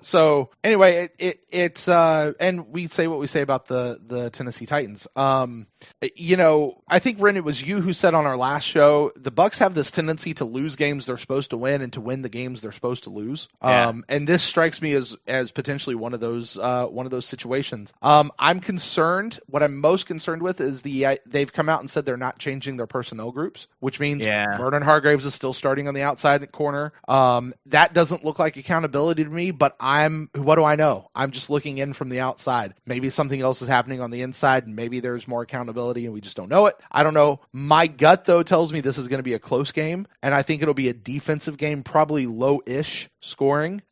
So anyway, it's and we say what we say about the Tennessee Titans. I think Ren, it was you who said on our last show the Bucs have this tendency to lose games they're supposed to win and to win the games they're supposed to lose. Yeah. And this strikes me as potentially one of those situations. I'm concerned. What I'm most concerned with is they've come out and said they're not changing their personnel groups, which means Vernon Hargreaves is still starting on the outside corner. That doesn't look like accountability to me, but what do I know? I'm just looking in from the outside. Maybe something else is happening on the inside and maybe there's more accountability and we just don't know it. I don't know. My gut though tells me this is going to be a close game and I think it'll be a defensive game, probably low-ish scoring.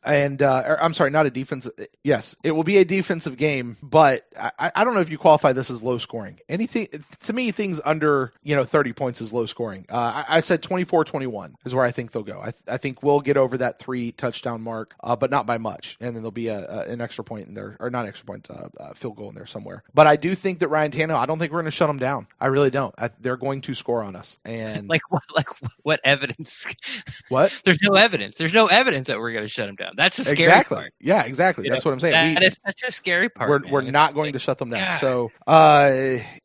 And I'm sorry, not a defense. Yes, it will be a defensive game, but I don't know if you qualify this as low scoring. Anything to me, things under 30 points is low scoring. I said 24-21 is where I think they'll go. I think we'll get over that 3 touchdown mark, but not by much. And then there'll be an extra point in there, or not extra point, field goal in there somewhere. But I do think that Ryan Tannehill, I don't think we're going to shut him down. I really don't. They're going to score on us. And what evidence? What? There's no evidence. There's no evidence that we're going to shut them down. That's a scary part. Yeah, exactly. That's what I'm saying. That is such a scary part. We're not going to shut them down. God. So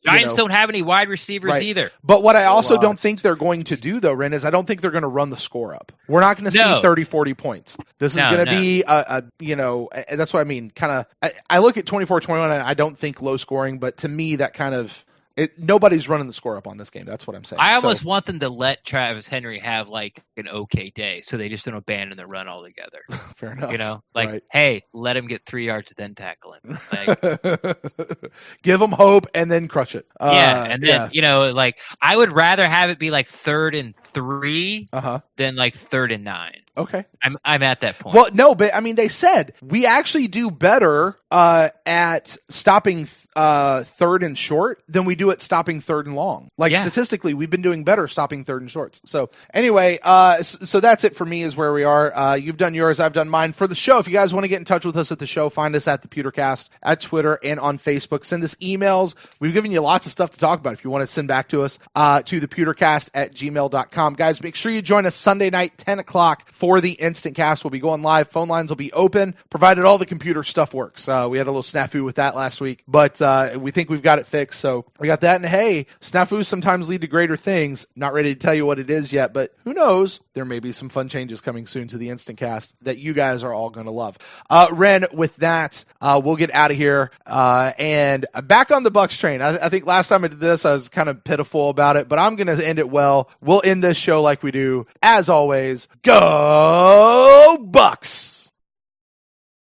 Giants don't have any wide receivers either. But what I also don't think they're going to do, though, Ren, is I don't think they're going to run the score up. We're not going to see 30, 40 points. This is going to be that's what I mean. Kind of. I look at 24-21, and I don't think low scoring, but to me, that kind of. Nobody's running the score up on this game. That's what I'm saying. I almost want them to let Travis Henry have like an okay day, so they just don't abandon the run altogether. Fair enough. Hey, let him get 3 yards, then tackle him. Give him hope and then crush it. And then I would rather have it be like 3rd and 3 than like 3rd and 9. Okay, I'm at that point. Well, no, but I mean, they said we actually do better at stopping 3rd and short than we do at stopping 3rd and long. Statistically, we've been doing better stopping 3rd and shorts. So anyway, so that's it for me is where we are. You've done yours. I've done mine. For the show, if you guys want to get in touch with us at the show, find us at the Pewtercast at Twitter and on Facebook. Send us emails. We've given you lots of stuff to talk about. If you want to send back to us to the pewtercast@gmail.com. Guys, make sure you join us Sunday night, 10 o'clock for the Instant Cast. We'll be going live. Phone lines will be open, provided all the computer stuff works. We had a little snafu with that last week, but we think we've got it fixed. So we got that. And hey, snafus sometimes lead to greater things. Not ready to tell you what it is yet, but who knows? There may be some fun changes coming soon to the Instant Cast that you guys are all going to love. Ren, with that, we'll get out of here and back on the Bucs train. I think last time I did this, I was kind of pitiful about it, but I'm going to end it well. We'll end this show like we do. As always, go Bucs!